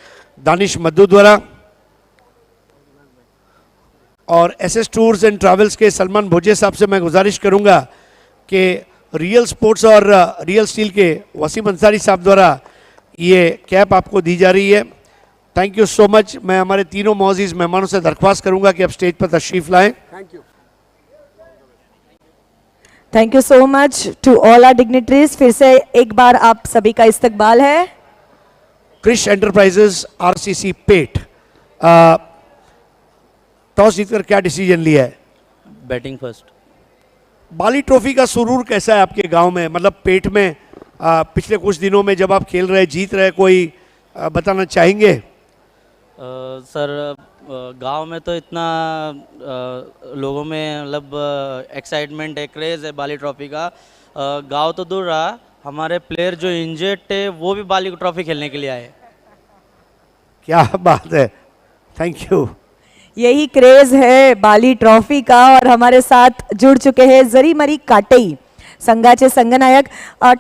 दानिश मद्दू द्वारा। और एसएस टूर्स एंड ट्रैवल्स के सलमान भोजे साहब से मैं गुजारिश करूंगा कि रियल स्पोर्ट्स और रियल स्टील के वसीम अंसारी साहब द्वारा ये कैप आपको दी जा रही है। Thank you so much. मैं हमारे तीनों मोअज़्ज़िज़ मेहमानों से दरख्वास्त करूंगा कि अब स्टेज पर तशरीफ लाएं। Thank you so much to all our dignitaries. फिर से एक बार आप सभी का इस्तकबाल है। क्रिश एंटरप्राइजेस आरसीसी पेट, टॉस जीतकर क्या डिसीजन लिया है? Batting first. बाली ट्रॉफी का सुरूर कैसा है आपके गांव में, मतलब पेट में? पिछले कुछ दिनों में जब आप खेल रहे जीत रहे, कोई बताना चाहेंगे? सर गांव में तो इतना लोगों में मतलब एक्साइटमेंट है, क्रेज़ है बाली ट्रॉफी का। गांव तो दूर रहा, हमारे प्लेयर जो इंजर्ड थे वो भी बाली ट्रॉफी खेलने के लिए आए। क्या बात है, थैंक यू। यही क्रेज है बाली ट्रॉफी का। और हमारे साथ जुड़ चुके हैं जरीमरी काटेई, संघाचे संघनायक.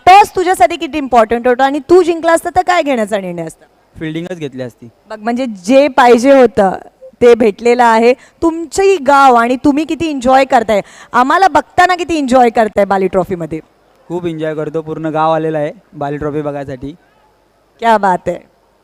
टॉस तुझ्यासाठी किती इम्पॉर्टंट होता आणि तू जिंकला असता तर काय घेण्याचा निर्णय असता? फिल्डिंगच घेतली असती. बघ, म्हणजे जे पाहिजे होतं ते भेटलेलं आहे. तुमची गाव आणि तुम्ही किती एन्जॉय करताय, आम्हाला बघताना किती एन्जॉय करताय बाली ट्रॉफीमध्ये? खूप एन्जॉय करतो, पूर्ण गाव आलेलं आहे बाली ट्रॉफी बघायसाठी. क्या बात है,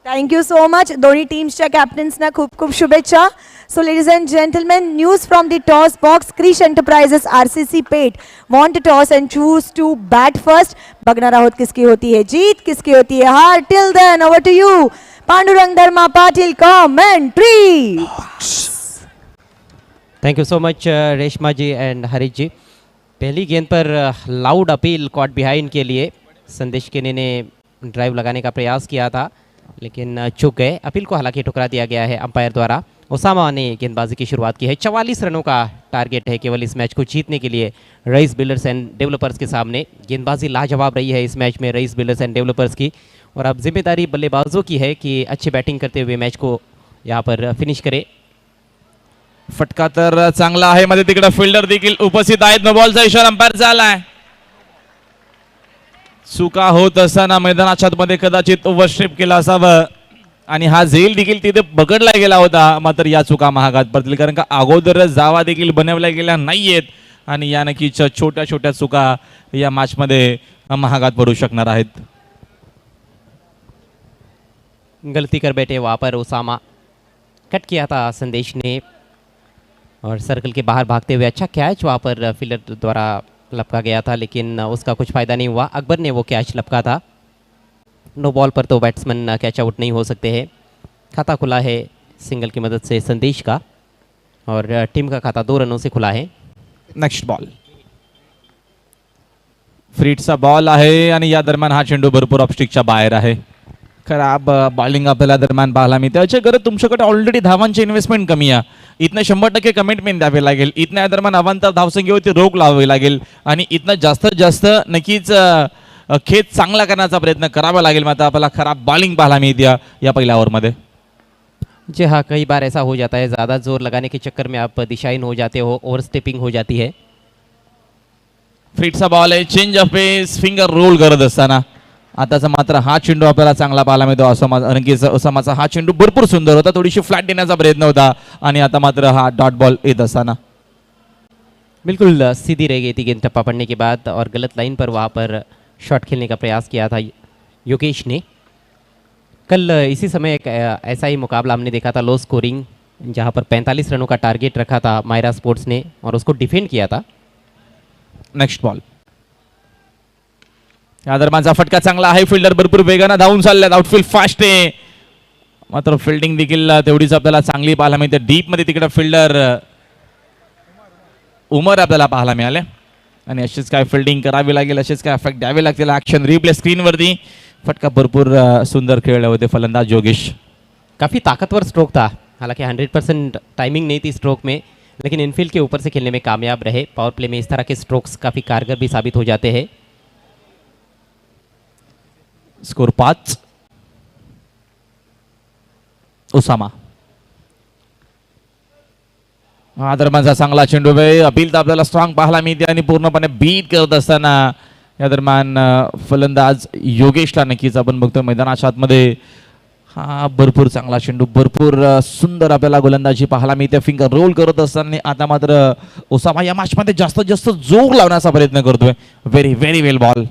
थँक्यू सो मच. दोन्ही टीम्सच्या कॅप्टन्सना खूप खूप शुभेच्छा. So ladies and gentleman, news from the toss box. Krish enterprises RCC पेट won toss and choose to bat first. बघणार आहोत किसकी होती है जीत, किसकी होती है हार. Till then over to you Pandurang Dharma Patil, commentary. Thank you so much Reshma ji and Harish ji. पहली गेंद पर लाउड अपील कॉट बिहाइंड के लिए संदेश केने ने ड्राइव लगाने का प्रयास किया था लेकिन चूक गए. अपील को हालांकि ठुकरा दिया गया है अंपायर द्वारा. ओसामा ने गेंदबाजी की शुरुआत की है. 44 रनों का टारगेट है केवल इस मैच को जीतने के लिए रईस बिल्डर्स एंड डेवलपर्स के सामने. गेंदबाजी लाजवाब रही है इस मैच में रईस बिल्डर्स एंड डेवलपर्स की, और अब जिम्मेदारी बल्लेबाजों की है कि अच्छी बैटिंग करते हुए मैच को यहाँ पर फिनिश करे. फटका तर चांगला आहे, मध्ये तिकडे फिल्डर देखील उपस्थित आहेत. नो बॉलचा इशारा अंपायरचा आलाय. चुका होत असताना मैदानाच्या मध्ये कदाचित ओव्हरस्टेप केला असावं आणि हा झेल देखील तिथे पकडला गेला होता. मात्र या चुका महागात पडतील, कारण का अगोदरच जावा देखील बनवल्या गेल्या नाहीयेत आणि या नक्कीच छोट्या छोट्या चुका या मॅच मध्ये महागात पडू शकणार आहेत. गलती कर बैठे वहाँ पर ओसामा. कट किया था संदेश ने और सर्कल के बाहर भागते हुए अच्छा कैच वहाँ पर फील्डर द्वारा लपका गया था लेकिन उसका कुछ फ़ायदा नहीं हुआ. अकबर ने वो कैच लपका था. नो बॉल पर तो बैट्समैन कैच आउट नहीं हो सकते हैं. खाता खुला है सिंगल की मदद से संदेश का और टीम का खाता 2 रनों से खुला है. नेक्स्ट बॉल फ्रीटचा बॉल आहे आणि या दरम्यान हा चेंडू भरपूर ऑफस्टिकच्या बाहेर आहे. खराब बॉलिंग आपल्याला दरम्यान पाहायला मिळते. अशा करत तुमच्याकडे ऑलरेडी धावांची इन्व्हेस्टमेंट कमी आहे. इथनं 100% कमिटमेंट द्यावे लागेल. इथनं या दरम्यान अवांतर धावसंख्येवरती रोख लावावी लागेल आणि इथनं जास्तीत जास्त नक्कीच खेळ चांगला करण्याचा प्रयत्न करावा लागेल. मात्र आपल्याला खराब बॉलिंग पाहायला मिळते या पहिल्या ओव्हरमध्ये. जी हाँ, कई बार ऐसा हो जाता है, ज़्यादा जोर लगाने के चक्कर में आप दिशाहीन हो जाते हो, ओवर स्टेपिंग हो जाती है. फ्रीटचा बॉल आहे, change of pace, finger roll करत असताना आताचा मात्र हा चेंडू आपल्याला चांगला पाहायला मिळतो. ओसामाचा हा चेंडू भरपूर सुंदर होता, थोडीशी फ्लॅट देण्याचा प्रयत्न होता आणि आता मात्र हा डॉट बॉल येत असताना बिल्कुल सीधी रह गई थी गेंद टप्पा पड़ने के बाद और गलत लाइन पर वहाँ पर शॉट खेलने का प्रयास किया था योगेश ने. कल इसी समय एक ऐसा ही मुकाबला हमने देखा था, लो स्कोरिंग, जहाँ पर 45 रनों का टारगेट रखा था मायरा स्पोर्ट्स ने और उसको डिफेंड किया था. Next ball. या दरम्यानचा फटका चांगला आहे. फिल्डर भरपूर वेगाने धावून चालल्यात. आउटफील्ड फास्ट आहे, मात्र फिल्डिंग देखील तेवढीच आपल्याला चांगली पाहायला मिळते. डीप मध्ये तिकडे फिल्डर उमर आपल्याला पाहायला मिळाले आणि अशीच काय फिल्डिंग करावी लागेल, असेच काय इफेक्ट द्यावे लागतील. ॲक्शन रिप्ले स्क्रीनवरती. फटका भरपूर सुंदर खेळले होते फलंदाज योगेश. काफ़ी ताकतवर स्ट्रोक था, हालांकि 100% टाइमिंग नहीं थी स्ट्रोक में, लेकिन इनफील्ड के ऊपर से खेलने में कामयाब रहे. पावर प्ले में इस तरह के स्ट्रोक्स काफ़ी कारगर भी साबित हो जाते हैं. स्कोर 5. ओसामा हा दरम्यानचा चांगला चेंडू अपील तर आपल्याला स्ट्रॉंग पाहायला मिळते आणि पूर्णपणे बीट करत असताना या दरम्यान फलंदाज योगेशला नक्कीच आपण बघतोय मैदानाच्या आतमध्ये. हा भरपूर चांगला चेंडू, भरपूर सुंदर आपल्याला गोलंदाजी पाहायला मिळते फिंगर रोल करत असताना. आता मात्र ओसामा या मॅचमध्ये जास्तीत जास्त जोर लावण्याचा प्रयत्न करतोय. Very very well ball.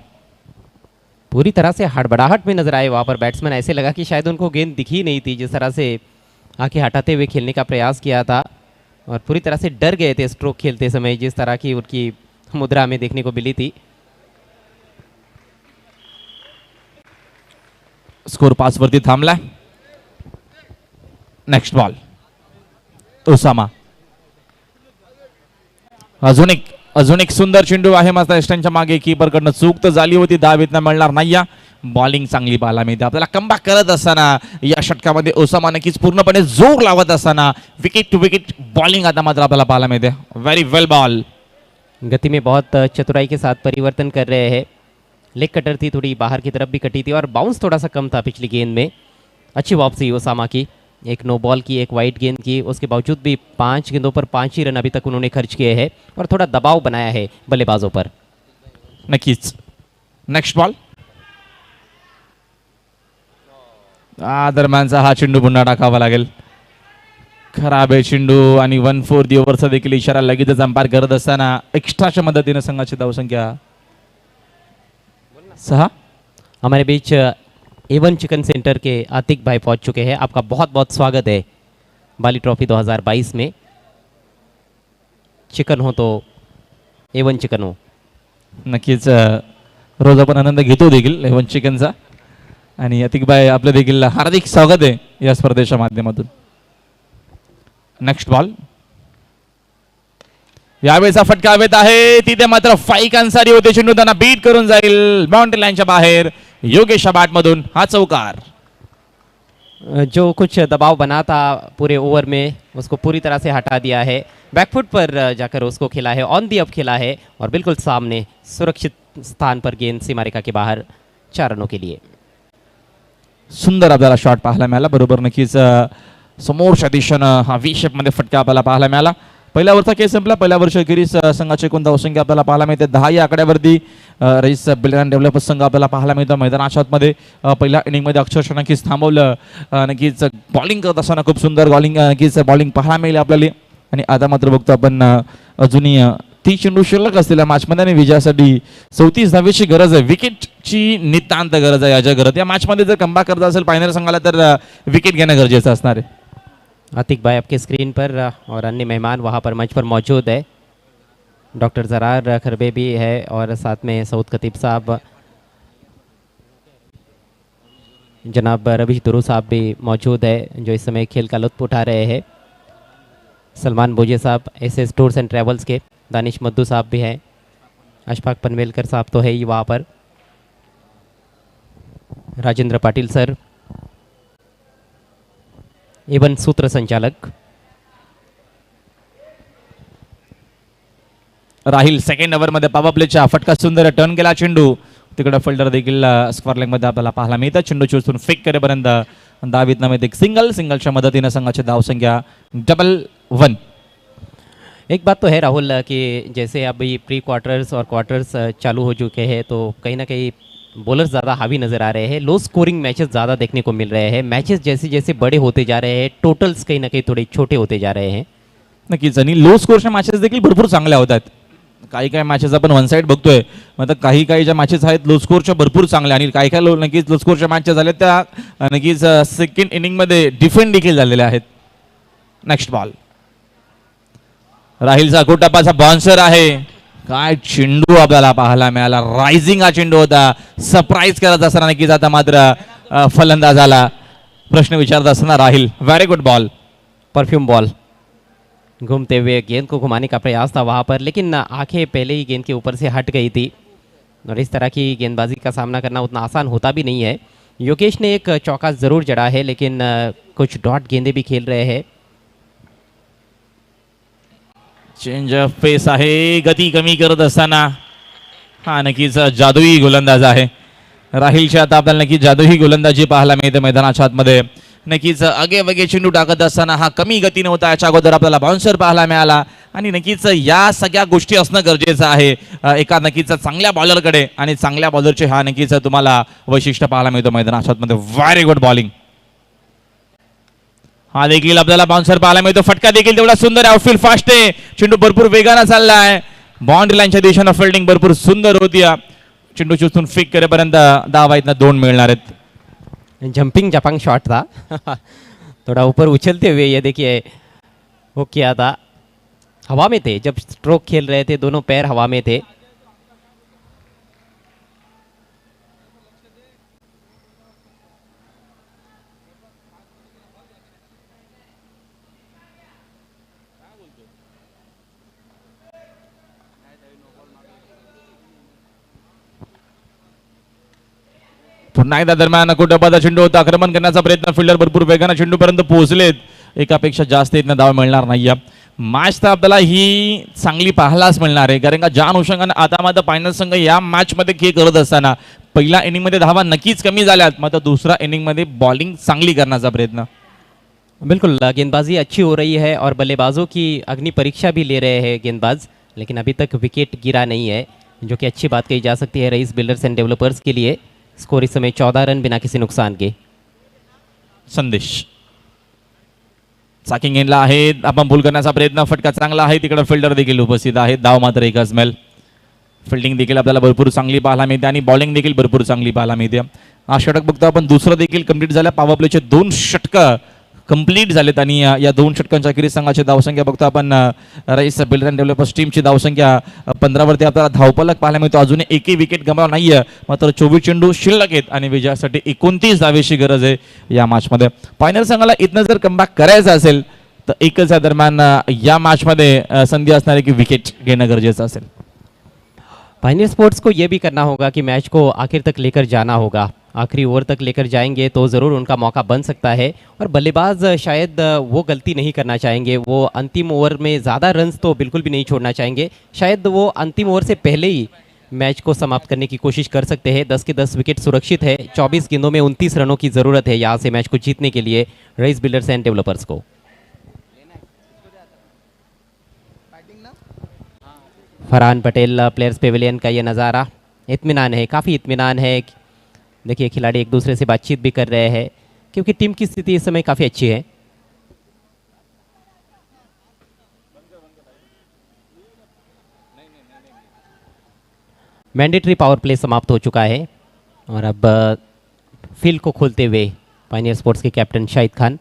पूरी तरह से हड़बड़ाहट में नजर आए वहाँ पर बैट्समैन. ऐसे लगा कि शायद उनको गेंद दिखी नहीं थी, जिस तरह से आंखें हटाते हुए खेलने का प्रयास किया था और पूरी तरह से डर गए थे स्ट्रोक खेलते समय, जिस तरह की उनकी मुद्रा हमें देखने को मिली थी. स्कोर 5 वरती थांबलाय. Next ball Osama. अजून एक सुंदर चेंडू आहे मात्र स्टंपच्या मागे कीपरकडनं चूक तर झाली होती. धावेतनं मिळणार नाही. बॉलिंग चांगली पाहायला मिळते आपल्याला. कमबॅक करत असताना या षटकामध्ये ओसामा नक्कीच पूर्णपणे जोर लावत असताना विकेट टू विकेट बॉलिंग आता मात्र आपल्याला पाहायला मिळते. Very well ball. गति में बहुत चतुराई के साथ परिवर्तन कर रहे हैं. लेग कटर थी, थोड़ी बाहर की तरफ भी कटी थी और बाउंस थोड़ा सा कम था पिछली गेंद में. अच्छी वापसी ओसामा की. एक नो बॉल की, एक वाइट गेंद की, उसके बावजूद भी 5 गेंदों पर 5 ही रन अभी तक उन्होंने खर्च किए हैं और थोड़ा दबाव बनाया है बल्लेबाजों पर. नक्कीच. Next ball. दरम्यानचा हा चेंडू पुन्हा टाकावा लागेल. खराब आहे चेंडू आणि 1/4 ओव्हरचा देखील इशारा लगेचच अंपायर करत असताना एक्स्ट्राच्या मदतीने संघाची धावसंख्या 6. हमारे बीच A1 चिकन सेंटर के आतिक भाई पहुंच चुके हैं. आपका बहुत बहुत स्वागत है बाली ट्रॉफी 2022 में. चिकन हो तो A1 चिकन हो. नक्कीच रोज आपण आनंद घेतो देखील A1 चिकनचा. आणि अतिकबाई आपलं देखील हार्दिक स्वागत आहे या स्पर्धेच्या माध्यमातून. Next ball. यावेळेचा फटका हवेत आहे. तिथे मात्र फाईक अन्सारी होते. चेंडू त्यांना बीट करून जाईल बाउंड्री लाईनच्या बाहेर. योगेश बॅटमधून हा चौकार. जो कुछ दबाव बना था पूरे ओवर में उसको पूरी तरह से हटा दिया है. बैकफुट पर जाकर उसको खेला है, ऑन दी अप खेला है और बिल्कुल सामने सुरक्षित स्थान पर गेंद सीमारेखा के बाहर 4 रनों के लिए. सुंदर आपल्याला शॉट पाहायला मिळाला. बरोबर नक्कीच समोरच्या दिशेनं हा व्ही शेपमध्ये फटका आपल्याला पाहायला मिळाला. पहिल्या ओव्हरचा केस संपला. पहिल्या वर्ष अखेरीस संघाची एकूण धावसंख्या आपल्याला पाहायला मिळते 10 या आकड्यावरती. रईस बिल्डर अँड डेव्हलपर्स संघ आपल्याला पाहायला मिळतो. मैदानाच्या आतमध्ये पहिल्या इनिंगमध्ये अक्षरशः नक्कीच थांबवलं. नक्कीच बॉलिंग करत असताना खूप सुंदर नक्कीच बॉलिंग पाहायला मिळेल आपल्याला. आणि आता मात्र बघतो आपण अजूनही 30 चेंडू शिल्लक असलेल्या मॅचमध्ये आणि विजयासाठी 34 धावेची गरज आहे. विकेटची नितांत गरज आहे अजय घरत. या मॅचमध्ये जर कमबॅक करत असेल पायनर संघाला तर विकेट घेणं गरजेचं असणार आहे. आतिक भाई आपके स्क्रीन पर और अन्य मेहमान वहाँ पर मंच पर मौजूद है. डॉक्टर जरार खरबे भी है और साथ में सऊद खतीब साहब, जनाब रवीश दुरू साहब भी मौजूद है जो इस समय खेल का लुत्फ उठा रहे हैं. सलमान बोजे साहब SS टूर्स एंड ट्रैवल्स के. दानिश मद्दू साहब भी हैं. अशफाक पनवेलकर साहब तो है ही वहाँ पर. Rajendra Patil sir A1 सूत्रसंचालक. राहील सेकंड ओव्हरमध्ये पॉवर प्लेचा फटका सुंदर टर्न केला चेंडू. तिकडे फिल्डर देखील स्क्वेअर लेगमध्ये आपल्याला पाहायला मिळतात. चेंडू चोचून फेक करेपर्यंत धावीत नव्हे एक सिंगलच्या मदतीने संघाची धावसंख्या 1-1. एक बात तो है राहुल कि जैसे अभी प्री क्वार्टर्स और क्वार्टर्स चालू हो चुके हैं तो कहीं ना कहीं बॉलर्स ज़्यादा हावी नज़र आ रहे हैं. लो स्कोरिंग मैचेस ज़्यादा देखने को मिल रहे हैं. मैचेस जैसे जैसे बड़े होते जा रहे हैं, टोटल्स कहीं ना कहीं थोड़े छोटे होते जा रहे हैं. नक्कीच. आणि लो स्कोरच्या मॅचेस देखील भरपूर चांगल्या होतात. काही मॅचेस आपण वन साईड बघतोय. मात्र काही ज्या मॅचेस आहेत लो स्कोरच्या भरपूर चांगल्या आणि काही नक्कीच लो स्कोरच्या मॅचेस झाल्या त्या नक्कीच सेकंड इनिंगमध्ये डिफेंड देखील झालेल्या आहेत. Next ball. राहीलचा गोटापाचा बाउन्सर आहे. काय चेंडू आपल्याला पाहायला मिळाला. रायझिंग हा चेंडू होता. सरप्राईज करत असताना नक्कीच आता मात्र फलंदाजाला प्रश्न विचारत असताना Raheel. Very good ball. Perfume ball. घूमते हुए गेंद को घुमाने का प्रयास था वहाँ पर, लेकिन आंखें पहले ही गेंद के ऊपर से हट गई थी और इस तरह की गेंदबाजी का सामना करना उतना आसान होता भी नहीं है. योगेश ने एक चौका ज़रूर जड़ा है लेकिन कुछ डॉट गेंदे भी खेल रहे हैं. चेंज ऑफ पेस आहे. गती कमी करत असताना हा नक्कीच जादुई गोलंदाज आहे. राहीलच्या आता आपल्याला नक्की जादुई गोलंदाजी पाहायला मिळते मैदानाच्या आतमध्ये. नक्कीच आगे वगे चेंडू टाकत असताना हा कमी गतीने होता, याच्या अगोदर आपल्याला बाउन्सर पाहायला मिळाला आणि नक्कीच या सगळ्या गोष्टी असणं गरजेचं आहे एका नक्कीच चांगल्या बॉलरकडे आणि चांगल्या बॉलरचे हा नक्कीच तुम्हाला वैशिष्ट्य पाहायला मिळतो मैदानात मध्ये. Very good bowling. हा देखील आपल्याला बाउन्सर पाहायला मिळतो, फटका देखील तेवढा सुंदर, आउटफील्ड फास्ट आहे, चेंडू भरपूर वेगाने चाललाय, बाउंड्री लाईनच्या दिशेनं फिल्डिंग भरपूर सुंदर होती. चेंडू चुचून फिक करेपर्यंत धावा इथनं 2 मिळणार आहेत. जंपिंग जपांग शॉट था थोड़ा ऊपर उछलते हुए ये देखिए वो किया था, हवा में थे जब स्ट्रोक खेल रहे थे, दोनों पैर हवा में थे. पुन्हा एकदा दरम्यान कुटुंबाचा चेंडू होता, आक्रमण करण्याचा प्रयत्न, फिल्डर भरपूर वेगाने चेंडू पर्यंत पोहोचलेत, एकापेक्षा जास्त इथनं धाव मिळणार नाहीये. मॅच तर आपल्याला ही चांगली पाहायलाच मिळणार आहे, कारण का ज्या अनुषंगाने आता मात्र फायनल संघ या मॅच मध्ये खेळ करत असताना पहिल्या इनिंग मध्ये धावा नक्कीच कमी झाल्यात, मात्र दुसऱ्या इनिंग मध्ये बॉलिंग चांगली करण्याचा प्रयत्न. बिल्कुल गेंदबाजी अच्छी हो रही है और बल्लेबाजों की अग्नि परीक्षा भी ले रहे हैं गेंदबाज, लेकिन अभी तक विकेट गिरा नहीं है, जो कि अच्छी बात कही जा सकती है रईस बिल्डर्स एंड डेवलपर्स के लिए. स्कोर इस समय 14 रन बिना किसी नुकसान के. संदेश साकिंग एंडला आहे, आपण पूल करण्याचा प्रयत्न, फटका चांगला आहे, तिकडे फिल्डर देखील उपस्थित आहे, धाव मात्र एकच मिळेल. फिल्डिंग देखील आपल्याला भरपूर चांगली पाहायला मिळते आणि बॉलिंग देखील भरपूर चांगली पाहायला मिळते. हा षटक बघतो आपण, दुसरं देखील कंप्लीट झालं, पॉवर प्लेचे 2 षटकं कंप्लीट झालेत आणि या 2 षटकांच्या अखेरीस संघाची धावसंख्या बघतो आपण, रईस बिल्डर अँड डेव्हलपर्स टीमची धावसंख्या 15 वरती आपल्याला धावफलक पाहायला मिळतो. अजून एकही विकेट गमावला नाहीये, मात्र 24 चेंडू शिल्लक आहेत आणि विजयासाठी 29 धावेची गरज आहे या मॅचमध्ये. फायनल संघाला इथनं जर कमबॅक करायचं असेल तर एकच या दरम्यान या मॅचमध्ये संधी असणार आहे की विकेट घेणं गरजेचं असेल. पायनियर स्पोर्ट्स को ये भी करना होगा कि मैच को आखिर तक लेकर जाना होगा, आखिरी ओवर तक लेकर जाएंगे तो ज़रूर उनका मौका बन सकता है. और बल्लेबाज शायद वो गलती नहीं करना चाहेंगे, वो अंतिम ओवर में ज़्यादा रन्स तो बिल्कुल भी नहीं छोड़ना चाहेंगे, शायद वो अंतिम ओवर से पहले ही मैच को समाप्त करने की कोशिश कर सकते हैं. 10 के 10 विकेट सुरक्षित है, 24 गेंदों में 29 रनों की ज़रूरत है यहाँ से मैच को जीतने के लिए रईस बिल्डर्स एंड डेवलपर्स को. फरहान पटेल प्लेयर्स पेविलियन का ये नज़ारा, इत्मीनान है, काफ़ी इत्मीनान है. देखिए खिलाड़ी एक दूसरे से बातचीत भी कर रहे हैं क्योंकि टीम की स्थिति इस समय काफ़ी अच्छी है. मैंडेटरी पावर प्ले समाप्त हो चुका है और अब फील्ड को खोलते हुए पायनियर स्पोर्ट्स के कैप्टन शाहिद खान.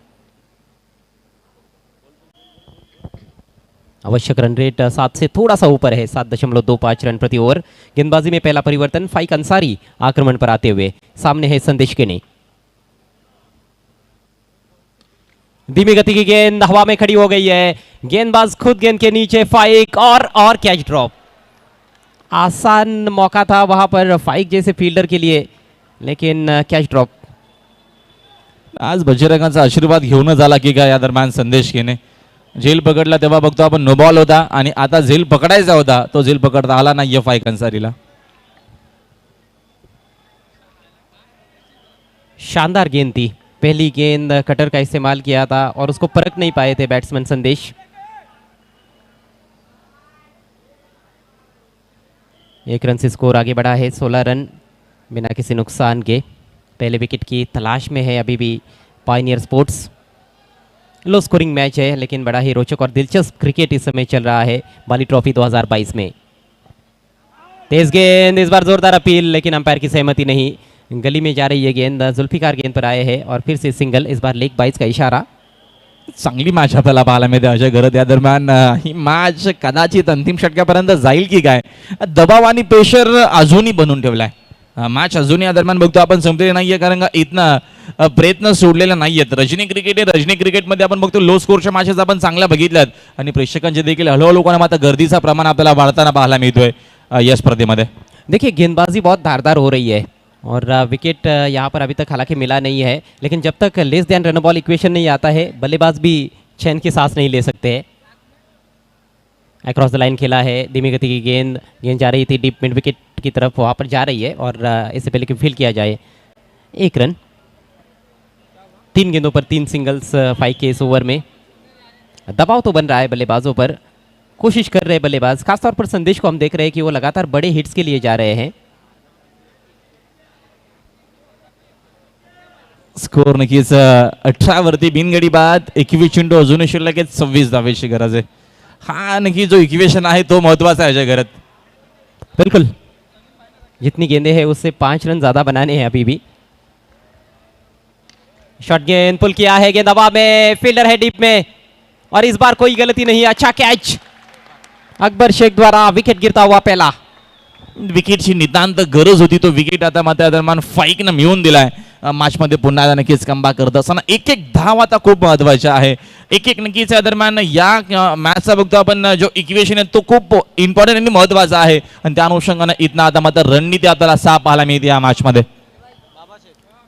आवश्यक रन रेट 7 से थोड़ा सा ऊपर है, 7.25 रन प्रति ओवर. गेंदबाजी में पहला परिवर्तन, फाइक अंसारी आक्रमण पर आते हुए, सामने है संदेश केने. धीमी गति की गेंद हवा में खड़ी हो गई है, गेंदबाज खुद गेंद के नीचे, फाइक और कैच ड्रॉप. आसान मौका था वहां पर फाइक जैसे फील्डर के लिए, लेकिन कैच ड्रॉप. आज बजरंगाचा आशीर्वाद घेऊनच आला की काय या दरम्यान संदेश केने. झेल पकडला तेव्हा बघतो आपण नो बॉल होता आणि आता झेल पकडायचा होता, तो झेल पकडता आला नाहीये फाइक अंसारीला. शानदार गेंद थी, पहली गेंद कटर का इस्तेमाल किया था और उसको परख नहीं पाए थे बैट्समैन संदेश. एक रन से स्कोर आगे बढ़ा है, 16 रन बिना किसी नुकसान के. पहले विकेट की तलाश में है अभी भी Pioneer sports. Low scoring match है लेकिन बड़ा ही रोचक और दिलचस्प क्रिकेट इस समय चल रहा है बाली ट्रॉफी 2022 में. तेज गेंद, इस बार जोरदार अपील, लेकिन अंपायर की सहमति नहीं. गली में जा रही है गेंद, जुल्फिकार गेंद पर आए हैं और फिर से सिंगल, इस बार लेग बाइज का इशारा. चांगली मॅच आपल्याला पाहायला मिळते अजय गरत. या दरम्यान ही मॅच कदाचित अंतिम षटकापर्यंत जाईल की काय, दबाव आणि प्रेशर अजूनही बनवून ठेवलाय. मॅच अजूनही या दरम्यान बघतो आपण संपलेली नाहीये, कारण का इथनं प्रयत्न सोडलेले नाहीयेत. रजनी क्रिकेट आहे, रजनी क्रिकेटमध्ये आपण बघतो लो स्कोरच्या मॅचेस आपण चांगल्या बघितल्यात आणि प्रेक्षकांचे देखील हळूहळू लोकांना मात्र गर्दीचा प्रमाण आपल्याला वाढताना पाहायला मिळतोय या स्पर्धेमध्ये. देखिए गेंदबाजी बहुत धारदार हो रही है और विकेट यहाँ पर अभी तक हालांकि मिला नहीं है, लेकिन जब तक less than run ball equation नहीं आता है बल्लेबाज भी चैन की सांस नहीं ले सकते हैं. अक्रॉस द लाइन खेला है, धीमी गति की गेंद जा रही थी डीप मिड विकेट की तरफ, वहाँ पर जा रही है और इससे पहले कि फील किया जाए 1 रन. 3 गेंदों पर 3 सिंगल्स 5 के इस ओवर में। दबाव तो बन रहा है बल्लेबाजों पर, कोशिश कर रहे हैं बल्लेबाज, खासतौर पर संदेश को हम देख रहे हैं कि वो लगातार बड़े हिट्स के लिए जा रहे हैं। स्कोर नक्कीच 18 वरती बिनगडी बाद 21 चेंडू अजूनही शिल्लक आहेत, 26 धावेची गरज आहे. हा नक्की जो इक्वेशन आहे तो महत्वाचा आहे जय घरात. बिल्कुल, जितनी गेंदें हैं उससे 5 रन ज्यादा बनाने हैं अभी भी। शॉट गेंद पुल किया है, गेंद हवा में, फील्डर है डीप में और इस बार कोई गलती नहीं, अच्छा कैच अकबर शेख द्वारा, विकेट गिरता हुआ पहला। विकेटची नितांत गरज होती, तो विकेट आता मात्र दरम्यान फाईकनं मिळवून दिलाय. मॅचमध्ये पुन्हा एकदा नक्कीच कमबॅक करत असताना एक एक धाव आता खूप महत्वाच्या आहे. एक एक नक्कीच या दरम्यान या मॅचचा बघतो आपण जो इक्वेशन आहे तो खूप इम्पॉर्टंट आणि महत्वाचा आहे आणि त्या अनुषंगाने इथनं आता मात्र रणनीती आपल्याला साफ पाहायला मिळते या मॅचमध्ये.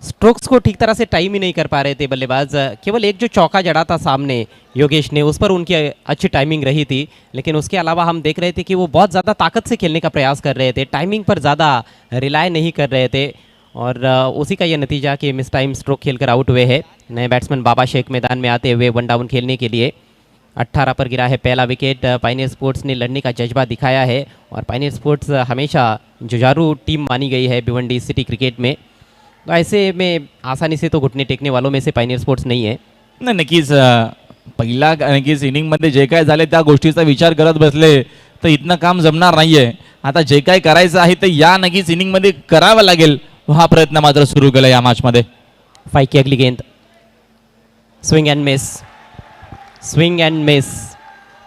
स्ट्रोक्स को ठीक तरह से टाइम ही नहीं कर पा रहे थे बल्लेबाज। केवल एक जो चौका जड़ा था सामने योगेश ने, उस पर उनकी अच्छी टाइमिंग रही थी, लेकिन उसके अलावा हम देख रहे थे कि वो बहुत ज़्यादा ताकत से खेलने का प्रयास कर रहे थे, टाइमिंग पर ज़्यादा रिलाय नहीं कर रहे थे और उसी का ये नतीजा कि मिस टाइम स्ट्रोक खेलकर आउट हुए हैं। नए बैट्समैन बाबा शेख मैदान में आते हुए 1 डाउन खेलने के लिए। 18 पर गिरा है पहला विकेट। पायनियर स्पोर्ट्स ने लड़ने का जज्बा दिखाया है और पायनियर स्पोर्ट्स हमेशा जुझारू टीम मानी गई है भिवंडी सिटी क्रिकेट में, तो ऐसे में आसानी से तो घुटने टेकने वालों में से पायनियर स्पोर्ट्स नहीं है। नाही नक्कीच पहिला नक्कीच इनिंगमध्ये जे काय झाले त्या गोष्टीचा विचार करत बसले तर इथनं काम जमणार नाहीये. आता जे काय करायचं आहे ते या नक्कीच इनिंगमध्ये करावं लागेल, हा प्रयत्न मात्र सुरू केला या मॅचमध्ये. 5 की अगली गेंद, swing and miss, swing and miss.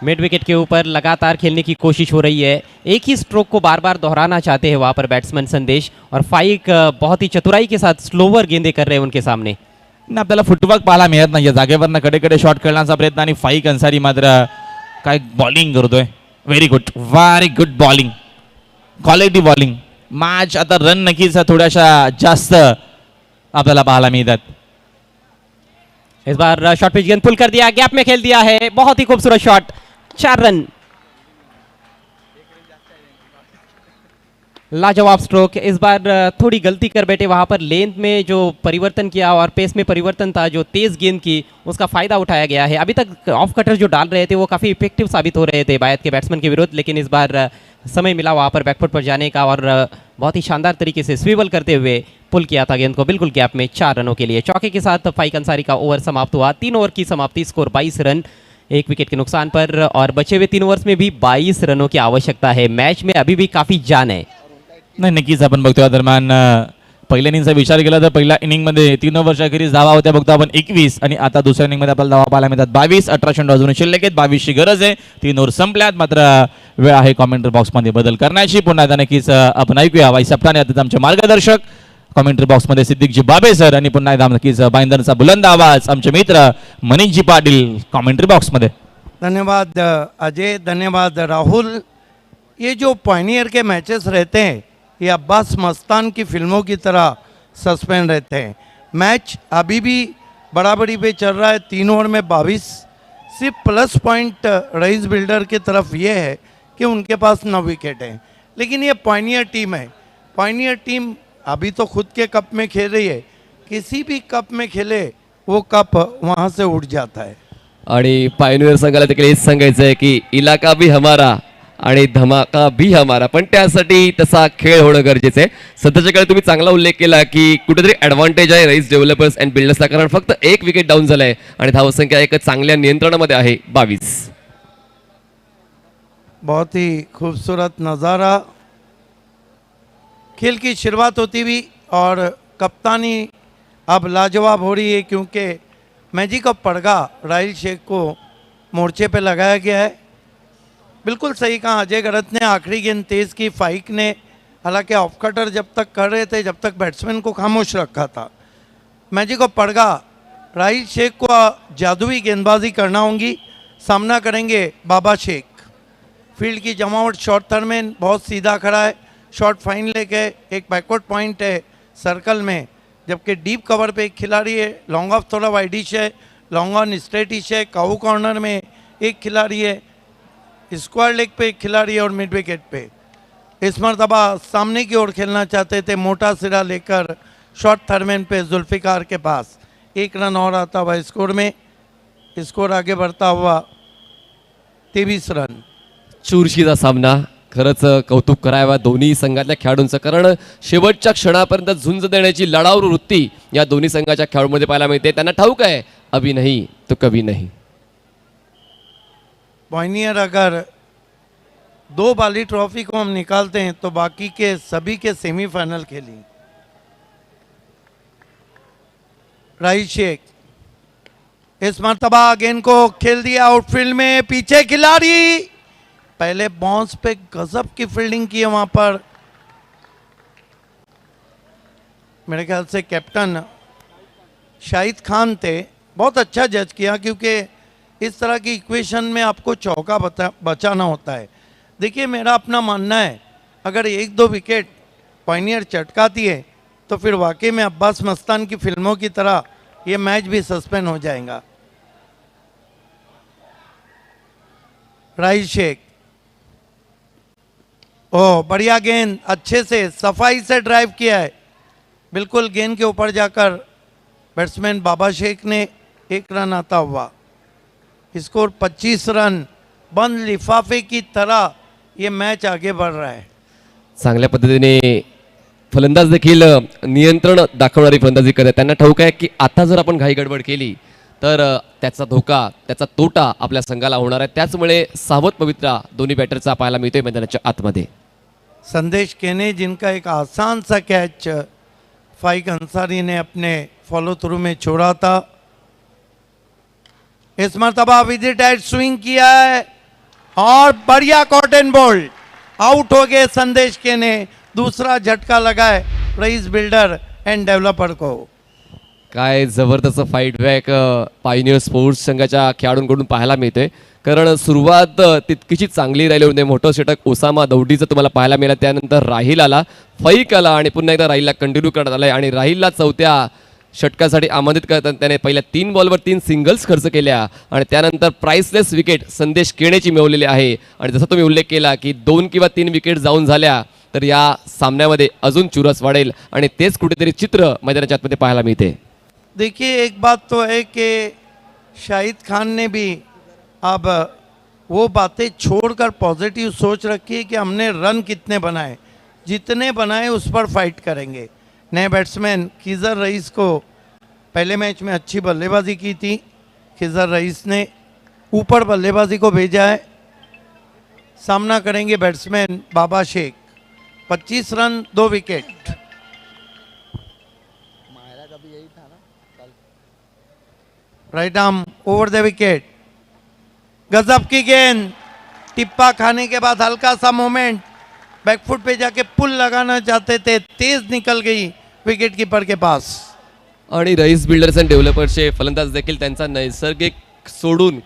Mid wicket के ऊपर लगातार खेलने की कोशिश हो रही है, एक ही स्ट्रोक को बार बार दोहराना चाहते हैं वहाँ पर बैट्समैन संदेश, और फाइक बहुत ही चतुराई के साथ स्लोवर गेंदें कर रहे हैं उनके सामने। ना आपल्याला फुटवर्क पाहायला मिळत नाही, जागेवरनं कडे कडे शॉट खेळण्याचा प्रयत्न आणि फाईक अन्सारी मात्र काय बॉलिंग करतोय. Very good bowling, quality bowling. Match आता रन नक्कीच थोड्याशा जास्त आपल्याला पाहायला मिळतात. इस बार शॉट पिच गेंद पुल कर दिया, गैप में खेल दिया है, बहुत ही खूबसूरत शॉट, 4 रन। लाजवाब स्ट्रोक। इस बार थोड़ी गलती कर बैठे वहां पर, लेंथ में जो परिवर्तन किया और पेस में परिवर्तन था, जो तेज गेंद की उसका फायदा उठाया गया है। अभी तक ऑफ कटर जो डाल रहे थे वो काफ़ी इफेक्टिव साबित हो रहे थे बायत के बैट्समैन के विरुद्ध, लेकिन इस बार समय मिला वहाँ पर बैकफुट पर जाने का और बहुत ही शानदार तरीके से स्विवल करते हुए पुल किया था गेंद को बिल्कुल गैप में 4 रनों के लिए। चौके के साथ फाइक अंसारी का ओवर समाप्त हुआ। 3 ओवर की समाप्ति, स्कोर 22 रन 1 विकेट के नुकसान पर, और बचे हुए 3 ओवर्स में भी 22 रनों की आवश्यकता है। मैच में अभी भी काफ़ी जान है। नाही नक्कीच आपण बघतो या दरम्यान पहिल्या इनिंगचा विचार केला तर पहिल्या इनिंगमध्ये 3 ओव्हरच्या अखेरीस धावा होत्या बघतो आपण 21 आणि आता दुसऱ्या इनिंगमध्ये आपल्याला धावा पाहायला मिळतात 22. 18 चेंडू अजून शिल्लक आहेत, 22ची गरज आहे. 3 ओव्हर संपल्यात, मात्र वेळ आहे कॉमेंट्री बॉक्समध्ये बदल करण्याची. पुन्हा एकदा नक्कीच आपण ऐकूया वाई सप्ताने आता आमचे मार्गदर्शक कॉमेंट्री बॉक्समध्ये सिद्दीकजी बाबे सर, आणि पुन्हा एकदा नक्कीच बाईंदरचा बुलंद आवाज आमचे मित्र मनीषजी पाटील कॉमेंट्री बॉक्समध्ये. धन्यवाद अजय, धन्यवाद राहुल। ये जो पायनियर के मैचेस रहते हैं ये अब्बास मस्तान की फिल्मों की तरह सस्पेंड रहते हैं। मैच अभी भी बराबरी पे चल रहा है, 3 ओवर में 22। सिर्फ प्लस पॉइंट रईस बिल्डर की तरफ ये है कि उनके पास 9 विकेट हैं, लेकिन ये पायनियर टीम है। पायनियर टीम अभी तो खुद के कप में खेल रही है, किसी भी कप में खेले वो कप वहाँ से उठ जाता है। आणि पायनियर संघाला देखील हेच सांगायचं आहे की इलाका भी हमारा आणि धमाका भी हमारा, पण त्यासाठी तसा खेळ होणं गरजेचं आहे. सध्याच्या काळात तुम्ही चांगला उल्लेख केला की कुठेतरी ॲडव्हान्टेज आहे राईस डेव्हलपर्स अँड बिल्डर्सला, कारण फक्त 1 विकेट डाऊन झालाय आणि धावसंख्या एक चांगल्या नियंत्रणामध्ये आहे 22. बहुत ही खूबसूरत नज़ारा, खेल की शुरुआत होती हुई और कप्तानी अब लाजवाब हो रही है, क्योंकि मैजिक ऑफ पड़गा राहिल शेख को मोर्चे पे लगाया गया है। बिल्कुल सही कहा अजय गरत ने, आखिरी गेंद तेज़ की फाइक ने, हालांकि ऑफ कटर जब तक कर रहे थे जब तक बैट्समैन को खामोश रखा था। मैजिक ऑफ पड़गा राहिल शेख को जादुई गेंदबाजी करना होगी, सामना करेंगे बाबा शेख। फील्ड की जमावट शॉर्ट थर्मेन बहुत सीधा खड़ा है, शॉर्ट फाइन लेके एक बैकवर्ड पॉइंट है सर्कल में, जबकि डीप कवर पे एक खिलाड़ी है, लॉन्ग ऑफ थोड़ा वाइडिश है, लॉन्ग ऑन स्ट्रेटिश है, काऊ कॉर्नर में एक खिलाड़ी है, स्क्वायर लेग पे एक खिलाड़ी है और मिड विकेट पे। इस मरतबा सामने की ओर खेलना चाहते थे, मोटा सिरा लेकर शॉर्ट थर्मेन पे जुल्फिकार के पास 1 रन और आता हुआ स्कोर में, स्कोर आगे बढ़ता हुआ 23 रन। चुरशीचा सामना, खरंच कौतुक करावं दोन्ही संघातल्या खेळाडूंचं, कारण शेवटच्या क्षणापर्यंत झुंज देण्याची लढाऊ वृत्ती या दोन्ही संघाच्या खेळाडूंमध्ये पाहायला मिळते. त्यांना ठाऊक आहे अभी नहीं तो कभी नहीं. पॉइनियर अगर 2 बाली ट्रॉफी को हम निकालते हैं तो बाकी के सभी के सेमीफाइनल खेली. राइट शेख इस मर्तबा गेंद को खेल दिया आउटफील्ड में, पीछे खिलाड़ी पहले बाउंस पे गजब की फील्डिंग की है वहां पर. मेरे ख्याल से कैप्टन शाहिद खान थे, बहुत अच्छा जज किया, क्योंकि इस तरह की इक्वेशन में आपको चौका बचाना होता है. देखिए मेरा अपना मानना है, अगर 1-2 विकेट पॉइनियर चटकाती है तो फिर वाकई में अब्बास मस्तान की फिल्मों की तरह ये मैच भी सस्पेंड हो जाएगा. राइट शेख, ओह बढ़िया गेंद, अच्छे से सफाई से ड्राइव किया है, बिल्कुल गेंद के ऊपर जाकर बैट्समैन बाबा शेख ने 1 रन आता हुआ. Score 25 run. बंद लिफाफे की तरह ये मैच आगे बढ़ रहा है. चांगल्या पद्धतीने फलंदाज देखील नियंत्रण दाखवणारी फलंदाजी करतात. त्यांना ठाऊक आहे की आता जर आपण घाई गडबड केली तर त्याचा धोका, त्याचा तोटा आपल्या संघाला होणार आहे. त्याचमुळे सावध पवित्रा दोन्ही बॅटरचा पाहायला मिळतोय मैदानाच्या आतमध्ये. संदेश केने जिनका एक आसान सा कैच फाइक अंसारी ने अपने फॉलो थ्रू में छोड़ा था. इस मरतबा विजिट एट स्विंग किया है और बढ़िया कॉटन बॉल, आउट हो गए संदेश केने. दूसरा झटका लगा है रईस बिल्डर एंड डेवलपर को. काय जबरदस्त फाईट बॅक पायनियर स्पोर्ट्स संघाच्या खेळाडूंकडून पाहायला मिळते. कारण सुरुवात तितकीशी चांगली राहिली होती. मोठं षटक ओसामा दौडीचं तुम्हाला पाहायला मिळालं, त्यानंतर राहिल आला, फैक आला आणि पुन्हा एकदा राहिलला कंटिन्यू करण्यात आलाय. आणि राहिलला 4थ्या षटकासाठी आमंत्रित करताना त्याने पहिल्या 3 बॉलवर 3 सिंगल्स खर्च केल्या आणि त्यानंतर प्राइसलेस विकेट संदेश केणेची मिळवलेली आहे. आणि जसं तुम्ही उल्लेख केला की 2 किंवा 3 विकेट जाऊन झाल्या तर या सामन्यामध्ये अजून चुरस वाढेल आणि तेच कुठेतरी चित्र मैदानाच्या आतमध्ये पाहायला मिळते. देखिए एक बात तो है कि शाहिद खान ने भी अब वो बातें छोड़कर पॉजिटिव सोच रखी है कि हमने रन कितने बनाए, जितने बनाए उस पर फाइट करेंगे. नए बैट्समैन खिजर रईस को पहले मैच में अच्छी बल्लेबाजी की थी, खिजर रईस ने ऊपर बल्लेबाजी को भेजा है. सामना करेंगे batsman Baba Sheikh. 25 run 2 wicket. Right arm over the wicket, गजब की गेंद, टिप्पा खाने के बाद हल्का सा मोमेंट, बैकफुट पे जाके पुल लगाना चाहते थे, तेज निकल गई विकेट कीपर के पास. आणि रईस बिल्डर्स अँड डेव्हलपर्सचे फलंदाज देखील त्यांचा नैसर्गिक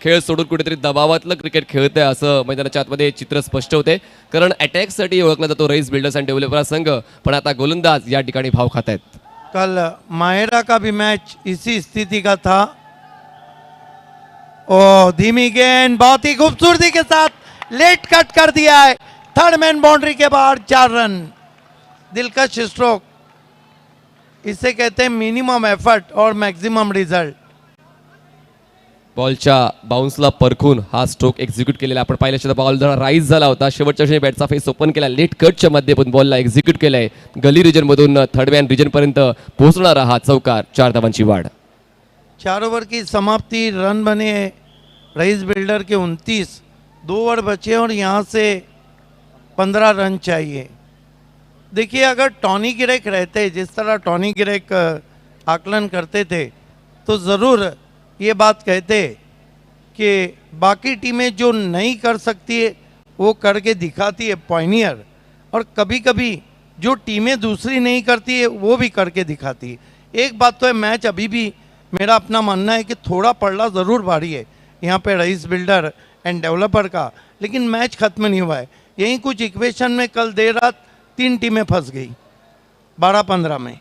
खेळ सोडून कुठेतरी दबावातलं क्रिकेट खेळत आहे असं मैदानाच्या आतमध्ये चित्र स्पष्ट होते. कारण अटॅकसाठी ओळखला जातो रईस बिल्डर्स अँड डेव्हलपर संघ, पण आता गोलंदाज या ठिकाणी भाव खात आहेत. कल मायरा का भी मैच इसी स्थिति का था. ओ धीमी गेंद, बहुत ही खूबसूरती के साथ लेट कट कर दिया है. थर्ड मैन बाउंड्री के बाहर 4 रन. दिलकश स्ट्रोक, इसे कहते हैं मिनिमम एफर्ट और मैक्सिमम रिजल्ट. बॉलच्या बाउन्सला परखून हा स्ट्रोक एक्झिक्यूट केलेला आपण पाहिल्याशिवाय बॉल जरा राईज झाला होता. शेवटच्या क्षणी बॅटचा फेस ओपन केला, लेट कटच्या माध्यमातून बॉलला एक्झिक्यूट केलाय. गली रिजनमधून थर्ड मॅन रिजनपर्यंत पोहोचणारा हा चौकार, 4 धावांची वाढ. 4 ओवर की समाप्ति, रन बने रईस बिल्डर के 29, 2 ओवर बचे और यहाँ से 15 रन चाहिए. देखिए अगर टॉनी गिरेक रहते, जिस तरह टॉनी गिरेक आकलन करते थे, तो ज़रूर ये बात कहते कि बाकी टीमें जो नहीं कर सकती है वो करके दिखाती है पॉइनियर, और कभी कभी जो टीमें दूसरी नहीं करती है वो भी करके दिखाती है. एक बात तो है, मैच अभी भी मेरा अपना मानना है कि थोड़ा पड़ला ज़रूर भारी है यहाँ पे रईस बिल्डर एंड डेवलपर का, लेकिन मैच ख़त्म नहीं हुआ है. यहीं कुछ इक्वेशन में कल देर रात 3 टीमें फंस गई 12-15 में.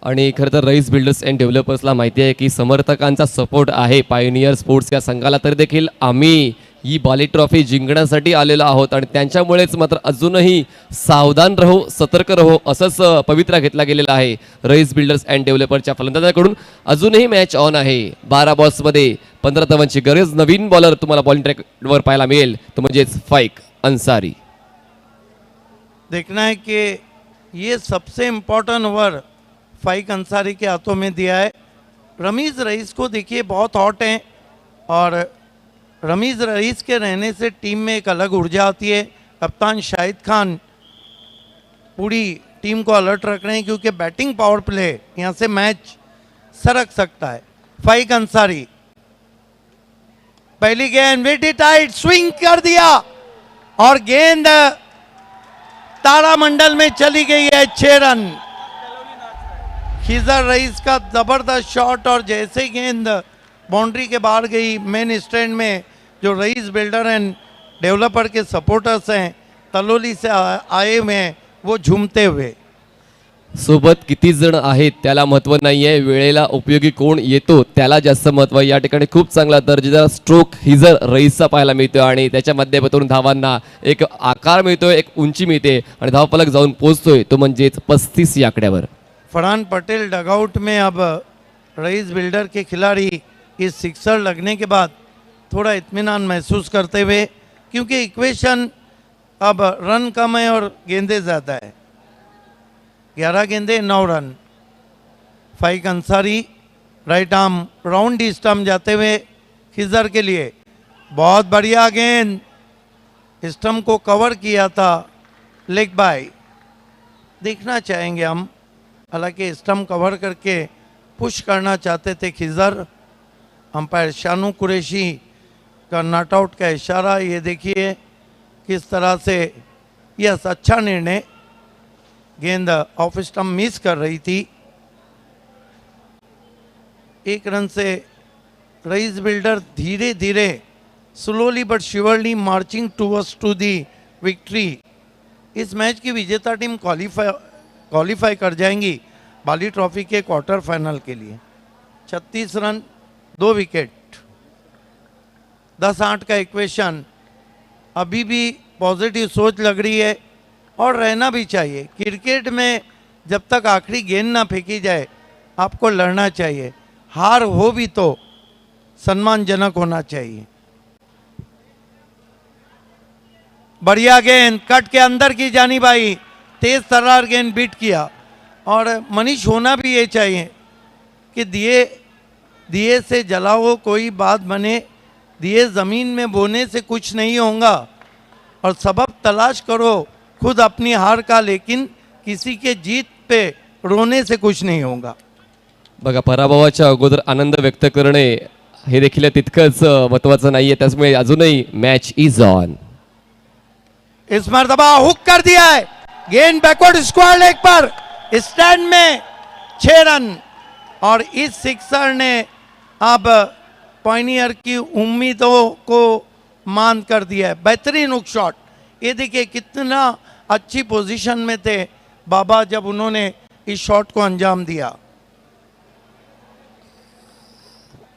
आणि खरं तर रईस बिल्डर्स अँड डेव्हलपर्सला माहिती आहे की समर्थकांचा सपोर्ट आहे पायोनियर स्पोर्ट्स या संघाला, तरी देखील आम्ही ही बाली ट्रॉफी जिंकण्यासाठी आलेलो आहोत आणि त्यांच्यामुळेच मात्र अजूनही सावधान राहो, सतर्क राहो असंच पवित्रा घेतला गेलेला आहे रईस बिल्डर्स अँड डेव्हलपरच्या फलंदाजाकडून. अजूनही मॅच ऑन आहे. 12 बॉल्समध्ये 15 धावांची गरज. नवीन बॉलर तुम्हाला बॉलिंग ट्रॅकवर पाहायला मिळेल तो म्हणजेच फाईक अंसारी. देखना है कि ये सबसे इम्पोर्टेंट ओवर फाइक अंसारी के हाथों में दिया है. रमीज़ रईस को देखिए बहुत हॉट हैं और रमीज़ रईस के रहने से टीम में एक अलग ऊर्जा आती है. कप्तान शाहिद खान पूरी टीम को अलर्ट रख रहे हैं क्योंकि बैटिंग पावर प्ले यहाँ से मैच सरक सकता है. फाइक अंसारी पहली गेंद वेटी टाइट स्विंग कर दिया और गेंद तारामंडल में चली गई है. 6 रन. खिजर रईस का जबरदस्त शॉट और जैसे गेंद बाउंड्री के बाहर गई मेन स्टैंड में जो रईस बिल्डर एंड डेवलपर के सपोर्टर्स हैं तलोली से आए हुए हैं वो झूमते हुए. सोबत किती जण आहेत त्याला महत्त्व नाही आहे, वेळेला उपयोगी कोण येतो त्याला जास्त महत्त्व आहे. या ठिकाणी खूप चांगला दर्जेदार स्ट्रोक हिजर रईसचा पाहायला मिळतो आणि त्याच्या माध्यमातून धावांना एक आकार मिळतोय, एक उंची मिळते आणि धावफलक जाऊन पोहोचतोय तो म्हणजेच 35 या आकड्यावर. फरहान पटेल डगआउट में अब रईस बिल्डर के खिलाड़ी इस सिक्सर लगने के बाद थोड़ा इत्मीनान महसूस करते हुए क्योंकि इक्वेशन अब रन कम है और गेंदे ज़्यादा है. 11 गेंदे 9 run. Faiq Ansari right arm round the stump जाते हुए खिजर के लिए बहुत बढ़िया गेंद. स्टम्प को कवर किया था लेग बाय. देखना चाहेंगे हम, हालांकि स्टम्प कवर करके पुश करना चाहते थे खिजर. अंपायर शानू कुरैशी का नॉट आउट का इशारा. ये देखिए किस तरह से यस अच्छा निर्णय. गेंद ऑफ स्टम्प मिस कर रही थी. 1 रन से रईस बिल्डर धीरे धीरे slowly but surely marching towards to the victory. इस मैच की विजेता टीम क्वालिफाई कर जाएंगी बाली ट्रॉफी के क्वार्टर फाइनल के लिए. 36 रन 2 विकेट 10-8 का इक्वेशन. अभी भी पॉजिटिव सोच लग रही है और रहना भी चाहिए. क्रिकेट में जब तक आखिरी गेंद ना फेंकी जाए आपको लड़ना चाहिए. हार हो भी तो सम्मानजनक होना चाहिए. बढ़िया गेंद कट के अंदर की जानी भाई. तेज तर्रार गेंद बीट किया और मनीष होना भी ये चाहिए कि दिए से जलाओ कोई बात बने. दिए ज़मीन में बोने से कुछ नहीं होगा और सबब तलाश करो खुद अपनी हार का, लेकिन किसी के जीत पे रोने से कुछ नहीं होगा. बघा पराभवाच्या अगोदर आनंद व्यक्त करणे हे देखील तितकंच महत्त्वाचं नाहीये. त्यामुळे अजूनही मॅच इज ऑन. इस मर्तबा हुक कर दिया है. गेंद बैकवर्ड स्क्वायर लेग पर स्टैंड में 6 रन और इस सिक्सर ने अब पॉइनियर की उम्मीदों को मान कर दिया है. बेहतरीन हुक शॉट. ये देखिए कितना अच्छी पोजीशन में थे बाबा जब उन्होंने इस शॉट को अंजाम दिया.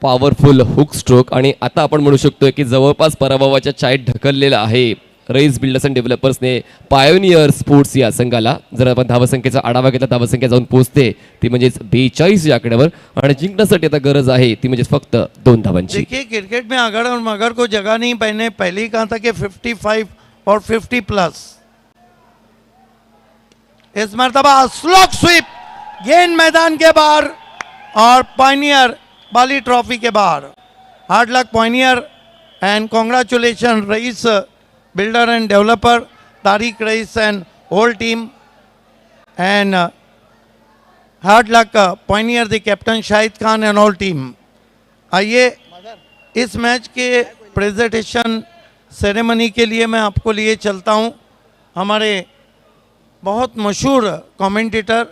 पॉवरफुल हुक स्ट्रोक आणि आता आपण म्हणू शकतो की जवळपास पराभवाच्या छायेत ढकललेलं आहे rice builders and डेव्हलपर्सने pioneer sports या संघाला. जर आपण धावसंख्येचा आढावा घेतला धावसंख्या जाऊन पोहोचते ती म्हणजेच 42 या आकड्यावर आणि जिंकण्यासाठी आता गरज आहे ती म्हणजे फक्त 2 धावांची. देखिए क्रिकेट में अगर और मगर को जगह नहीं पहले ही कहा था कि 55 और 50 प्लस. इस मर्तबा स्लॉक स्वीप. गेंद मैदान के बाहर और पायनियर बाली ट्रॉफी के बाहर. Hard luck pioneer and congratulation Raees builder and developer, Tariq Raees and whole team, and hard luck pioneer the captain Shahid Khan and all team. आइए इस मैच के प्रेजेंटेशन सेरेमनी के लिए मैं आपको लिए चलता हूं. हमारे बहुत मशहूर कमेंटेटर,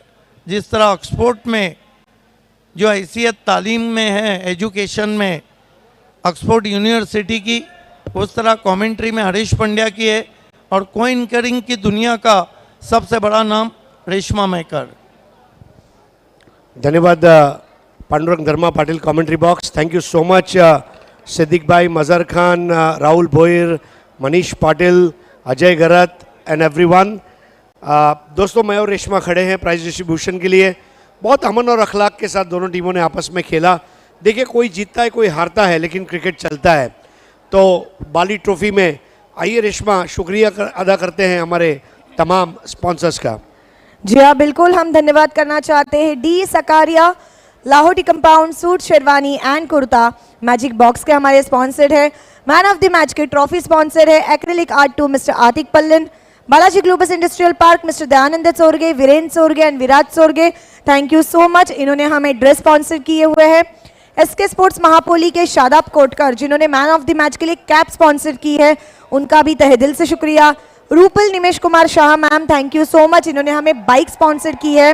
जिस तरह ऑक्सफोर्ड में जो हैसियत तालीम में है, एजुकेशन में ऑक्सफोर्ड यूनिवर्सिटी की, उस तरह कमेंट्री में हरीश पंड्या की है और कोइंकरिंग की दुनिया का सबसे बड़ा नाम रेशमा मेकर. धन्यवाद Pandurang Dharma Patil commentary box. Thank you so much Siddique भाई, मज़र खान, राहुल भोयर, मनीष पाटिल, अजय गरत एंड एवरीवन। दोस्तों, मैं और रेशमा खड़े हैं प्राइज डिस्ट्रीब्यूशन के लिए। बहुत अमन और अखलाक के साथ दोनों टीमों ने आपस में खेला। देखिए, कोई जीतता है कोई हारता है, लेकिन क्रिकेट चलता है। तो बाली ट्रॉफी में आइए रेशमा, शुक्रिया अदा करते हैं हमारे तमाम स्पॉन्सर्स का। जी हाँ, बिल्कुल हम धन्यवाद करना चाहते हैं D Sakaria, Lahoti compound, suit, sherwani and kurta, magic box के हमारे स्पॉन्सर्ड है। मैन ऑफ द मैच के ट्रॉफी स्पॉन्सर है acrylic art 2 mister Atiq Pallan, Balaji Globus industrial park mister Dayanand Sorge, Virendra Sorge and Viraj Sorge, thank you so much. इन्होंने हमें ड्रेस स्पॉन्सर किए हुए हैं। एसके स्पोर्ट्स महापोली के शादाब कोटकर, जिन्होंने मैन ऑफ द मैच के लिए कैप स्पॉन्सर की है, उनका भी तहे दिल से शुक्रिया। Rupal Nimesh Kumar Shah ma'am, thank you so much, इन्होंने हमें बाइक स्पॉन्सर की है।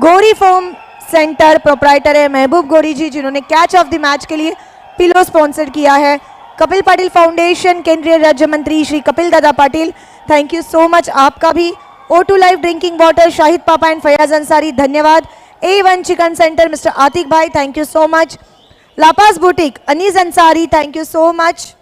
गौरी फोम सेंटर प्रोप्राइटर है महबूब गौरी जी, जिन्होंने कैच ऑफ द मैच के लिए पिलो स्पॉन्सर किया है। कपिल पाटिल फाउंडेशन, केंद्रीय राज्य मंत्री श्री कपिल दादा Patil, thank you so much, आपका भी। O2 live drinking water, Shahid पापा एंड फयाज अंसारी, धन्यवाद। A1 chicken centre mister Atiq भाई, थैंक यू सो मच। लापास boutique Anees Ansari, thank you so much.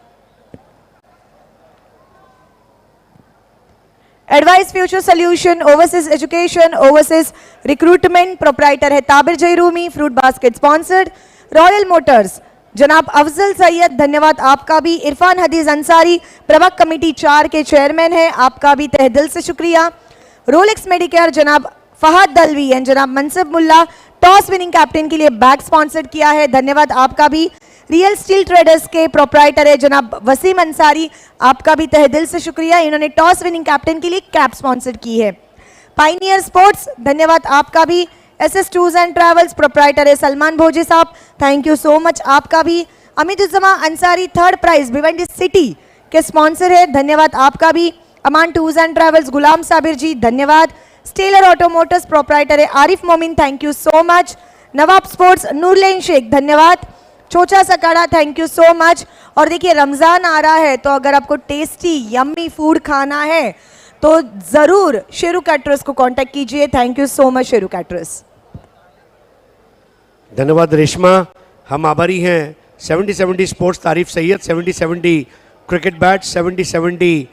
Advice future solution, overseas education, overseas recruitment, proprietor है Tabir Jairumi, fruit basket sponsored. Royal motors जनाब अफजल सैयद, धन्यवाद आपका भी। इरफान हदीज अंसारी, प्रवक्ता कमेटी 4 के चेयरमैन है, आपका भी तहे दिल से शुक्रिया। रोलेक्स मेडिकेयर जनाब फहद दलवी एंड जनाब मनसब मुल्ला, टॉस विनिंग कैप्टन के लिए बैग स्पॉन्सर्ड किया है, धन्यवाद आपका भी। रियल स्टील ट्रेडर्स के प्रोप्राइटर है जनाब वसीम अंसारी, आपका भी तहे दिल से शुक्रिया, इन्होंने टॉस विनिंग कैप्टन के लिए कैप स्पॉन्सर की है। पाइनियर स्पोर्ट्स, धन्यवाद आपका भी। SS tours and travels proprietor है सलमान भोजे साहब, थैंक यू सो मच, आपका भी। अमितुज्जमा Ansari, third prize Bhiwandi city के स्पॉन्सर है, धन्यवाद आपका भी। Aman tours and travels Ghulam Sabir ji, धन्यवाद। स्टेलर ऑटोमोटर्स प्रोप्राइटर है Arif Momin, thank you so much. Nawab sports नूरलैन शेख, धन्यवाद। चोचा सकाड़ा, थैंक यू सो मच। और देखिए, रमज़ान आ रहा है, तो अगर आपको टेस्टी यम्मी फूड खाना है तो ज़रूर शेरू कैटरर्स को कांटेक्ट कीजिए, thank you so much Sheru caterers. धन्यवाद रेशमा, हम आभारी हैं 70-70 sports Tarif Syed, 70-70 cricket bat, 70-70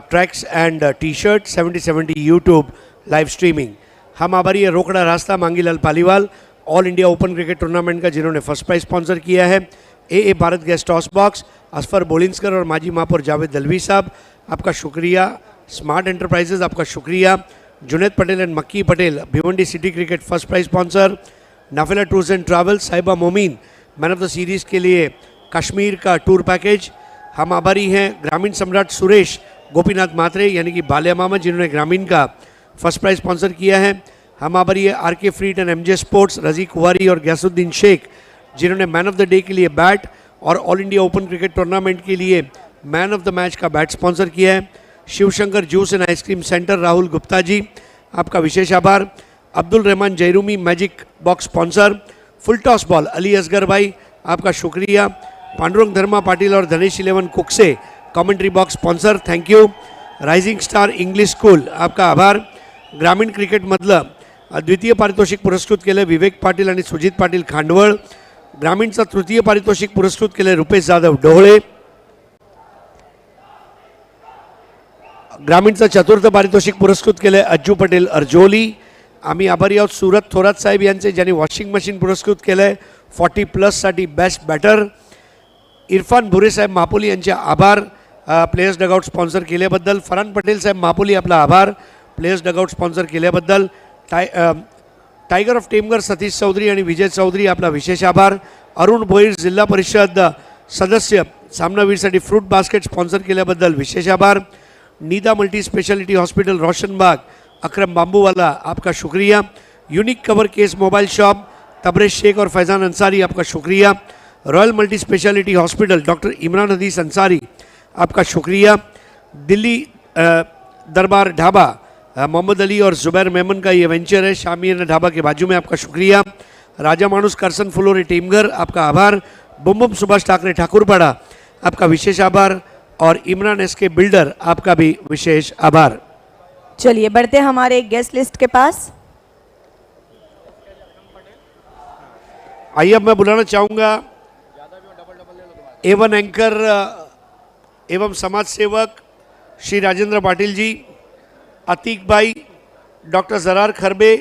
tracks and T shirt, 70-70 YouTube live streaming. हम आभारी है रोकड़ा रास्ता Mangilal Paliwal, all India open cricket tournament का, जिन्होंने फर्स्ट प्राइज स्पॉन्सर किया है। AA Bharat gas toss box, Asfar बोलिंसकर और माजी महापौर जावेद दलवी साहब, आपका शुक्रिया। स्मार्ट एंटरप्राइजेज, आपका शुक्रिया। Junaid Patel and Makki Patel, Bhiwandi city cricket first prize sponsor. Nafila tours and travels, Sahiba Momin, man of the series के लिए कश्मीर का टूर पैकेज। हम आभारी हैं ग्रामीण सम्राट सुरेश गोपीनाथ मात्रे, यानी कि बालिया मामा, जिन्होंने ग्रामीण का फर्स्ट प्राइज स्पॉन्सर किया है। हम आभारी है RK फ्रीट एंड MJ स्पोर्ट्स, रजी कुवारी और गैसुद्दीन शेख, जिन्होंने मैन ऑफ द डे के लिए बैट और all India open cricket tournament के लिए मैन ऑफ द मैच का बैट स्पॉन्सर किया है। Shivshankar juice and ice cream centre, Rahul Gupta ji, आपका विशेष आभार। Abdul Rahman Jairumi, magic box sponsor. Full toss ball, Ali Asgar भाई, आपका शुक्रिया। पांडुरंग धर्मा पाटिल और Dhanesh 11 Kukse, commentary box sponsor, thank you. Rising star English school, आपका आभार। ग्रामीण क्रिकेटमधलं द्वितीय पारितोषिक पुरस्कृत केलं विवेक पाटील आणि सुजित पाटील खांडवळ। ग्रामीणचं तृतीय पारितोषिक पुरस्कृत केलं रुपेश जाधव डोहळे। ग्रामीणचं चतुर्थ पारितोषिक पुरस्कृत केलं अज्जू पटेल अर्जोली। आम्ही आभारी आहोत सूरत थोरात साहेब यांचे, ज्यांनी वॉशिंग मशीन पुरस्कृत केलं आहे 40+ साठी बेस्ट बॅटर। इरफान भुरे साहेब मापोली यांचे आभार प्लेयर्स डगआउट स्पॉन्सर केल्याबद्दल। फरहान पटेल साहेब मापोली, आपला आभार प्लेयर्स डगआउट स्पॉन्सर केल्याबद्दल। टायगर ऑफ टेमगर सतीश चौधरी आणि विजय चौधरी, आपला विशेष आभार। अरुण भोईर जिल्हा परिषद सदस्य, सामनावीरसाठी फ्रूट बास्केट स्पॉन्सर केल्याबद्दल विशेष आभार। Nida multi speciality hospital Roshanbag, Akram Bambuwala, आपका शुक्रिया। Unique cover case mobile shop, Tabrez Sheikh और फैज़ान अंसारी, आपका शुक्रिया। Royal multi speciality hospital, doctor Imran Hadees Ansari, आपका शुक्रिया। दिल्ली दरबार ढाबा, मोहम्मद अली और ज़ुबैर मेमन का ये वेंचर है शामियाना ढाबा के बाजू में, आपका शुक्रिया। राजा मानुस करसन फुलोरे टीमगर, आपका आभार। बुम बुम सुभाष ठाकरे ठाकुरपाड़ा, आपका विशेष आभार। और इमरान SK बिल्डर, आपका भी विशेष आभार। चलिए बढ़ते हैं हमारे गेस्ट लिस्ट के पास। आइए अब मैं बुलाना चाहूँगा एवन एंकर एवं समाज सेवक श्री राजेंद्र पाटिल जी, अतीक भाई, डॉक्टर जरार खरबे,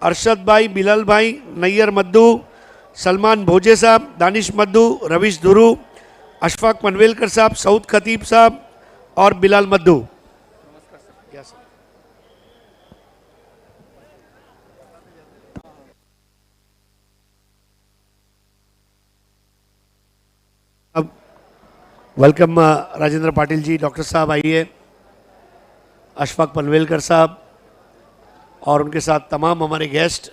अरशद भाई, बिलाल भाई, नैयर मद्दू, सलमान भोजे साहब, दानिश मद्दू, रवीश धुरू, अशफाक पनवेलकर साहब, सऊद खतीब साहब और बिलाल मद्दू। अब वेलकम राजेंद्र पाटिल जी, डॉक्टर साहब आइए, अशफाक पनवेलकर साहब और उनके साथ तमाम हमारे गेस्ट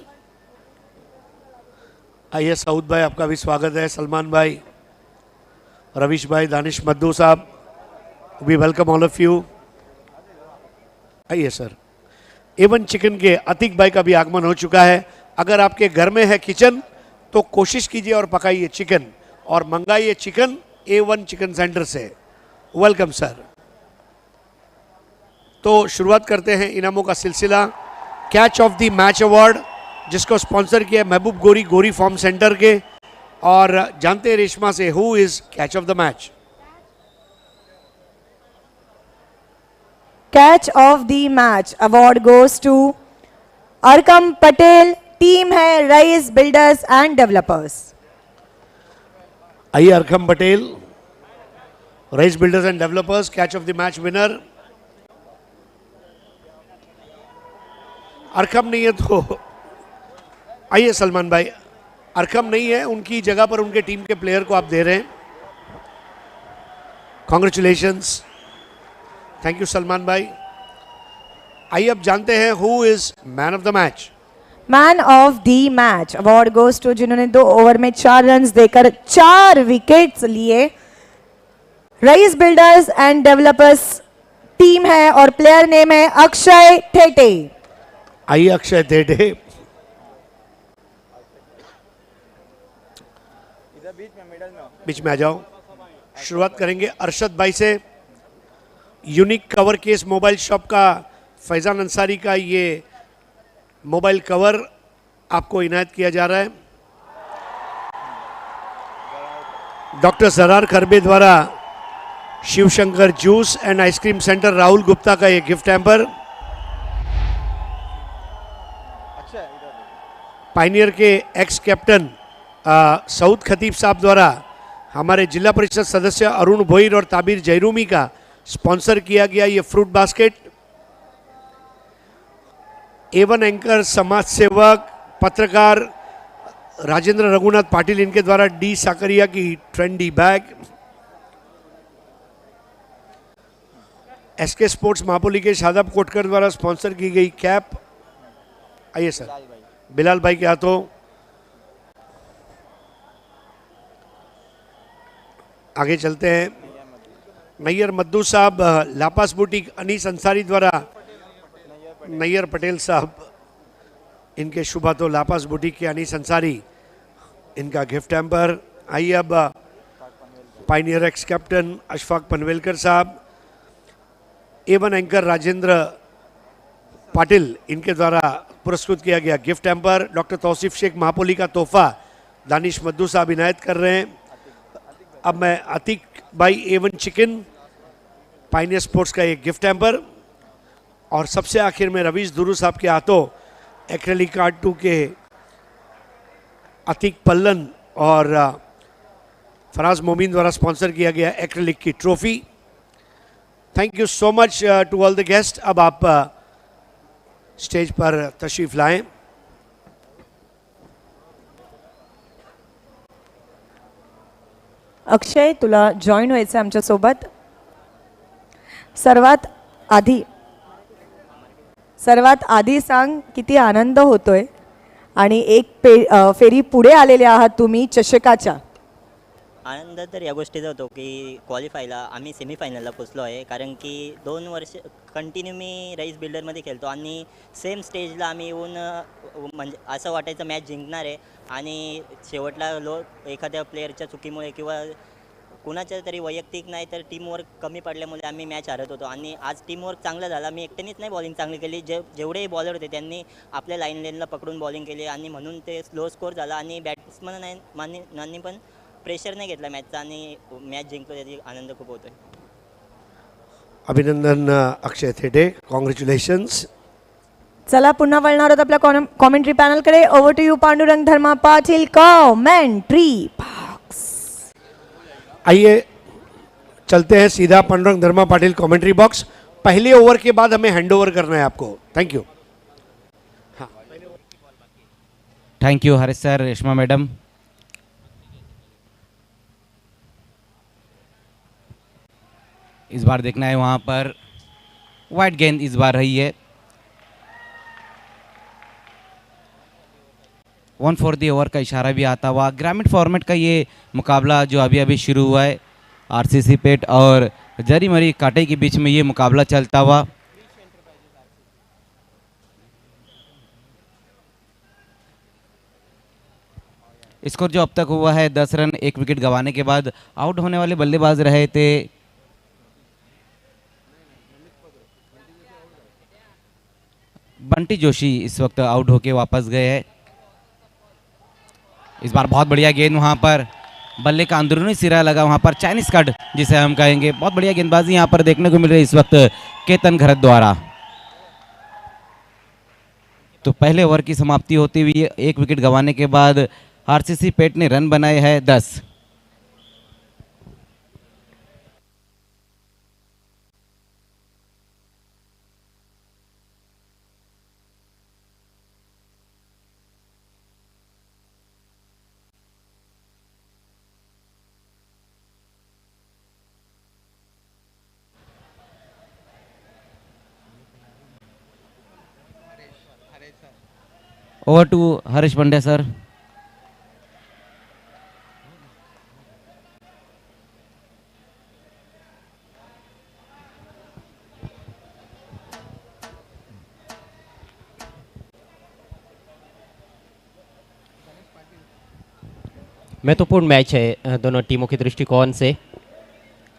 आइए। सऊद भाई आपका भी स्वागत है, सलमान भाई, रवीश भाई, Danish Maddu sahab, we welcome all of you. आइए सर। एवन चिकन के अतीक भाई का भी आगमन हो चुका है। अगर आपके घर में है किचन तो कोशिश कीजिए और पकाइए चिकन और मंगाइए चिकन A1 चिकन सेंटर से। Welcome sir. तो शुरुआत करते हैं इनामों का सिलसिला। Catch of the match award जिसको स्पॉन्सर किया मैबूब गोरी, गोरी फार्म सेंटर के, और जानते हैं रेशमा से who is catch of the match. Catch of the match award goes to Arkam Patel, team है रईस बिल्डर्स एंड डेवलपर्स। आइए Arkam Patel, Raees builders and developers, catch of the match winner. Arkam नहीं है तो आइए सलमान भाई, अरकम नहीं है, उनकी जगह पर उनके टीम के प्लेयर को आप दे रहे हैं। कॉन्ग्रेचुलेशंस, थैंक यू सलमान भाई। आइए अब जानते हैं who is man of the match. Man of the match award goes to जिन्होंने 2 ओवर में 4 रन्स देकर 4 विकेट्स लिए। Rice builders and developers team है और प्लेयर नेम है अक्षय ठेटे। आइए अक्षय ठेटे, बीच में आ जाओ। शुरुआत करेंगे अरशद भाई से। Unique cover case mobile shop का फैजान अंसारी का ये मोबाइल कवर आपको इनायत किया जा रहा है। डॉक्टर जरार खरबे द्वारा Shivshankar juice and ice cream centre Rahul Gupta का ये गिफ्ट हैम्पर। पाइनियर के एक्स कैप्टन सऊद खतीब साहब द्वारा हमारे जिला परिषद सदस्य अरुण भोईर और ताबिर जयरूमी का स्पॉन्सर किया गया ये फ्रूट बास्केट। एवन एंकर, समाज सेवक, पत्रकार राजेंद्र रघुनाथ पाटिल, इनके द्वारा डी साकरिया की ट्रेंडी बैग। एसके स्पोर्ट्स मापोली के शादाब कोटकर द्वारा स्पॉन्सर की गई कैप। आइए सर, बिलाल भाई के हाथों। आगे चलते हैं। नैयर मद्दू साहब, लापास बुटीक अनीस अंसारी द्वारा नैयर पटेल साहब, इनके शुभ हाथों लापास बुटीक के अनीस अंसारी, इनका गिफ्ट हैम्पर। आइए अब pioneer x captain Ashfaq Panvelkar साहब, एवन एंकर राजेंद्र पाटिल, इनके द्वारा पुरस्कृत किया गया gift hamper. Doctor Tausif Shaikh महापोली का तोहफा दानिश मद्दू साहब इनायत कर रहे हैं। अब मैं अतीक भाई एवन चिकन, पाइनियर स्पोर्ट्स का एक गिफ्ट हैम्पर, और सबसे आखिर में रवीश धुरू साहब के हाथों एक्रेलिक कार्ड 2 के अतीक पल्लन और फराज मोमीन द्वारा स्पॉन्सर किया गया एक्रेलिक की ट्रॉफी। Thank you so much to all the guest. अब आप स्टेज पर तशरीफ लाएं। अक्षय, तुला जॉईन व्हायचं आमच्यासोबत। सर्वात आधी सांग किती आनंद होतोय आणि एक फेरी पुढे आलेले आहात तुम्ही चषकाच्या। आनंद तर या गोष्टीचा होतो की क्वालिफायला आम्ही सेमीफायनलला पोचलो आहे, कारण की 2 वर्ष कंटिन्यू मी राईस बिल्डरमध्ये खेळतो आणि सेम स्टेजला आम्ही येऊन म्हणजे असं वाटायचं मॅच जिंकणार आहे, आणि शेवटला एखाद्या प्लेअरच्या चुकीमुळे किंवा कुणाच्या तरी वैयक्तिक नाही तर टीमवर्क कमी पडल्यामुळे आम्ही मॅच हरत होतो. आणि आज टीमवर्क चांगला झाला. मी एकट्यानेच नाही बॉलिंग चांगली केली, जेवढे बॉलर होते त्यांनी आपल्या लाईन लेनला पकडून बॉलिंग केली आणि म्हणून ते स्लो स्कोर झाला. आणि बॅट्समनांनी पण प्रेशर नाही घेतला मॅचचा आणि मॅच जिंकलो त्याची आनंद खूप होतोय. अभिनंदन अक्षय थेटे, कॉंग्रॅच्युलेशन्स. चला पुन्हा वळणार आहोत आपल्या कॉमेंट्री पॅनलकडे. Over to you Pandurang Dharma Patil, commentary box. आइए चलते हैं सीधा पांडुरंग धर्मा पाटिल कमेंट्री बॉक्स. पहले ओवर के बाद हमें हैंड ओवर करना है आपको. Thank you. Thank you Harish sir, Reshma madam. इस बार देखना है वहाँ पर वाइट गेंद इस बार रही है. 1/4 ओवर का इशारा भी आता हुआ. ग्रामीण फॉर्मेट का ये मुकाबला जो अभी अभी शुरू हुआ है, आरसीसी पेट और जरी मरी काटे के बीच में ये मुकाबला चलता हुआ. स्कोर जो अब तक हुआ है 10 रन. 1 विकेट गंवाने के बाद आउट होने वाले बल्लेबाज रहे थे बंटी जोशी. इस वक्त आउट होके वापस गए हैं. इस बार बहुत बढ़िया गेंद वहाँ पर बल्ले का अंदरूनी सिरा लगा, वहाँ पर चाइनीज कट जिसे हम कहेंगे. बहुत बढ़िया गेंदबाजी यहाँ पर देखने को मिल रही है इस वक्त केतन घरत द्वारा. तो पहले ओवर की समाप्ति होती हुई 1 विकेट गंवाने के बाद आरसीसी पेट ने रन बनाए हैं 10. Over to Harish Pandya sir. महत्वपूर्ण मैच है दोनों टीमों के दृष्टिकोण से.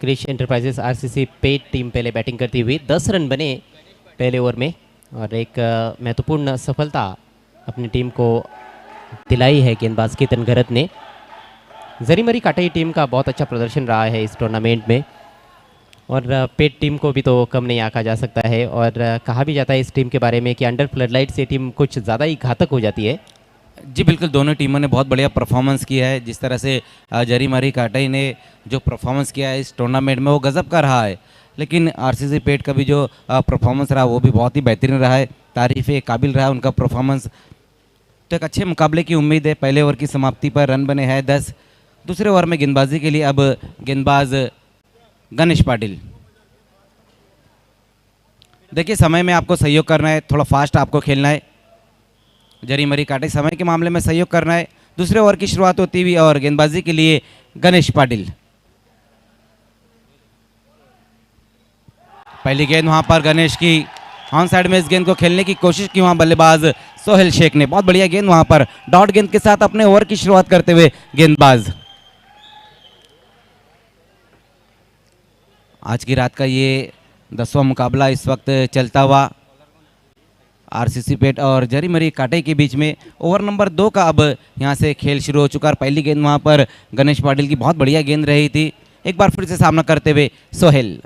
क्रिश एंटरप्राइजेस आरसीसी पेट टीम पहले बैटिंग करती हुई 10 रन बने पहले ओवर में और एक महत्वपूर्ण सफलता अपनी टीम को दिलाई है गेंदबाज केतन घरत ने. जरीमरी काटाई टीम का बहुत अच्छा प्रदर्शन रहा है इस टूर्नामेंट में और पेट टीम को भी तो कम नहीं आंका जा सकता है. और कहा भी जाता है इस टीम के बारे में कि अंडर फ्लडलाइट से टीम कुछ ज़्यादा ही घातक हो जाती है. जी बिल्कुल, दोनों टीमों ने बहुत बढ़िया परफॉर्मेंस किया है. जिस तरह से जरीमरी काटाई ने जो परफॉर्मेंस किया है इस टूर्नामेंट में वो गजब का रहा है. लेकिन आरसीसी पेट का भी जो परफॉर्मेंस रहा वो भी बहुत ही बेहतरीन रहा है. तारीफ़ काबिल रहा उनका परफॉर्मेंस. तो एक अच्छे मुकाबले की उम्मीद है. पहले ओवर की समाप्ति पर रन बने हैं 10. दूसरे ओवर में गेंदबाजी के लिए अब गेंदबाज गणेश पाटिल. देखिए समय में आपको सहयोग करना है, थोड़ा फास्ट आपको खेलना है. जरी मरी काटे समय के मामले में सहयोग करना है. दूसरे ओवर की शुरुआत होती हुई और गेंदबाजी के लिए गणेश पाटिल. पहली गेंद वहां पर गणेश की ऑन साइड में इस गेंद को खेलने की कोशिश की वहां बल्लेबाज सोहेल शेख ने. बहुत बढ़िया गेंद वहां पर डॉट गेंद के साथ अपने ओवर की शुरुआत करते हुए गेंदबाज. आज की रात का ये 10वां मुकाबला इस वक्त चलता हुआ आरसीसी पेट और जरी मरी काटे के बीच में. ओवर नंबर 2 का अब यहां से खेल शुरू हो चुका है. पहली गेंद वहां पर गणेश पाटिल की बहुत बढ़िया गेंद रही थी. एक बार फिर से सामना करते हुए सोहेल.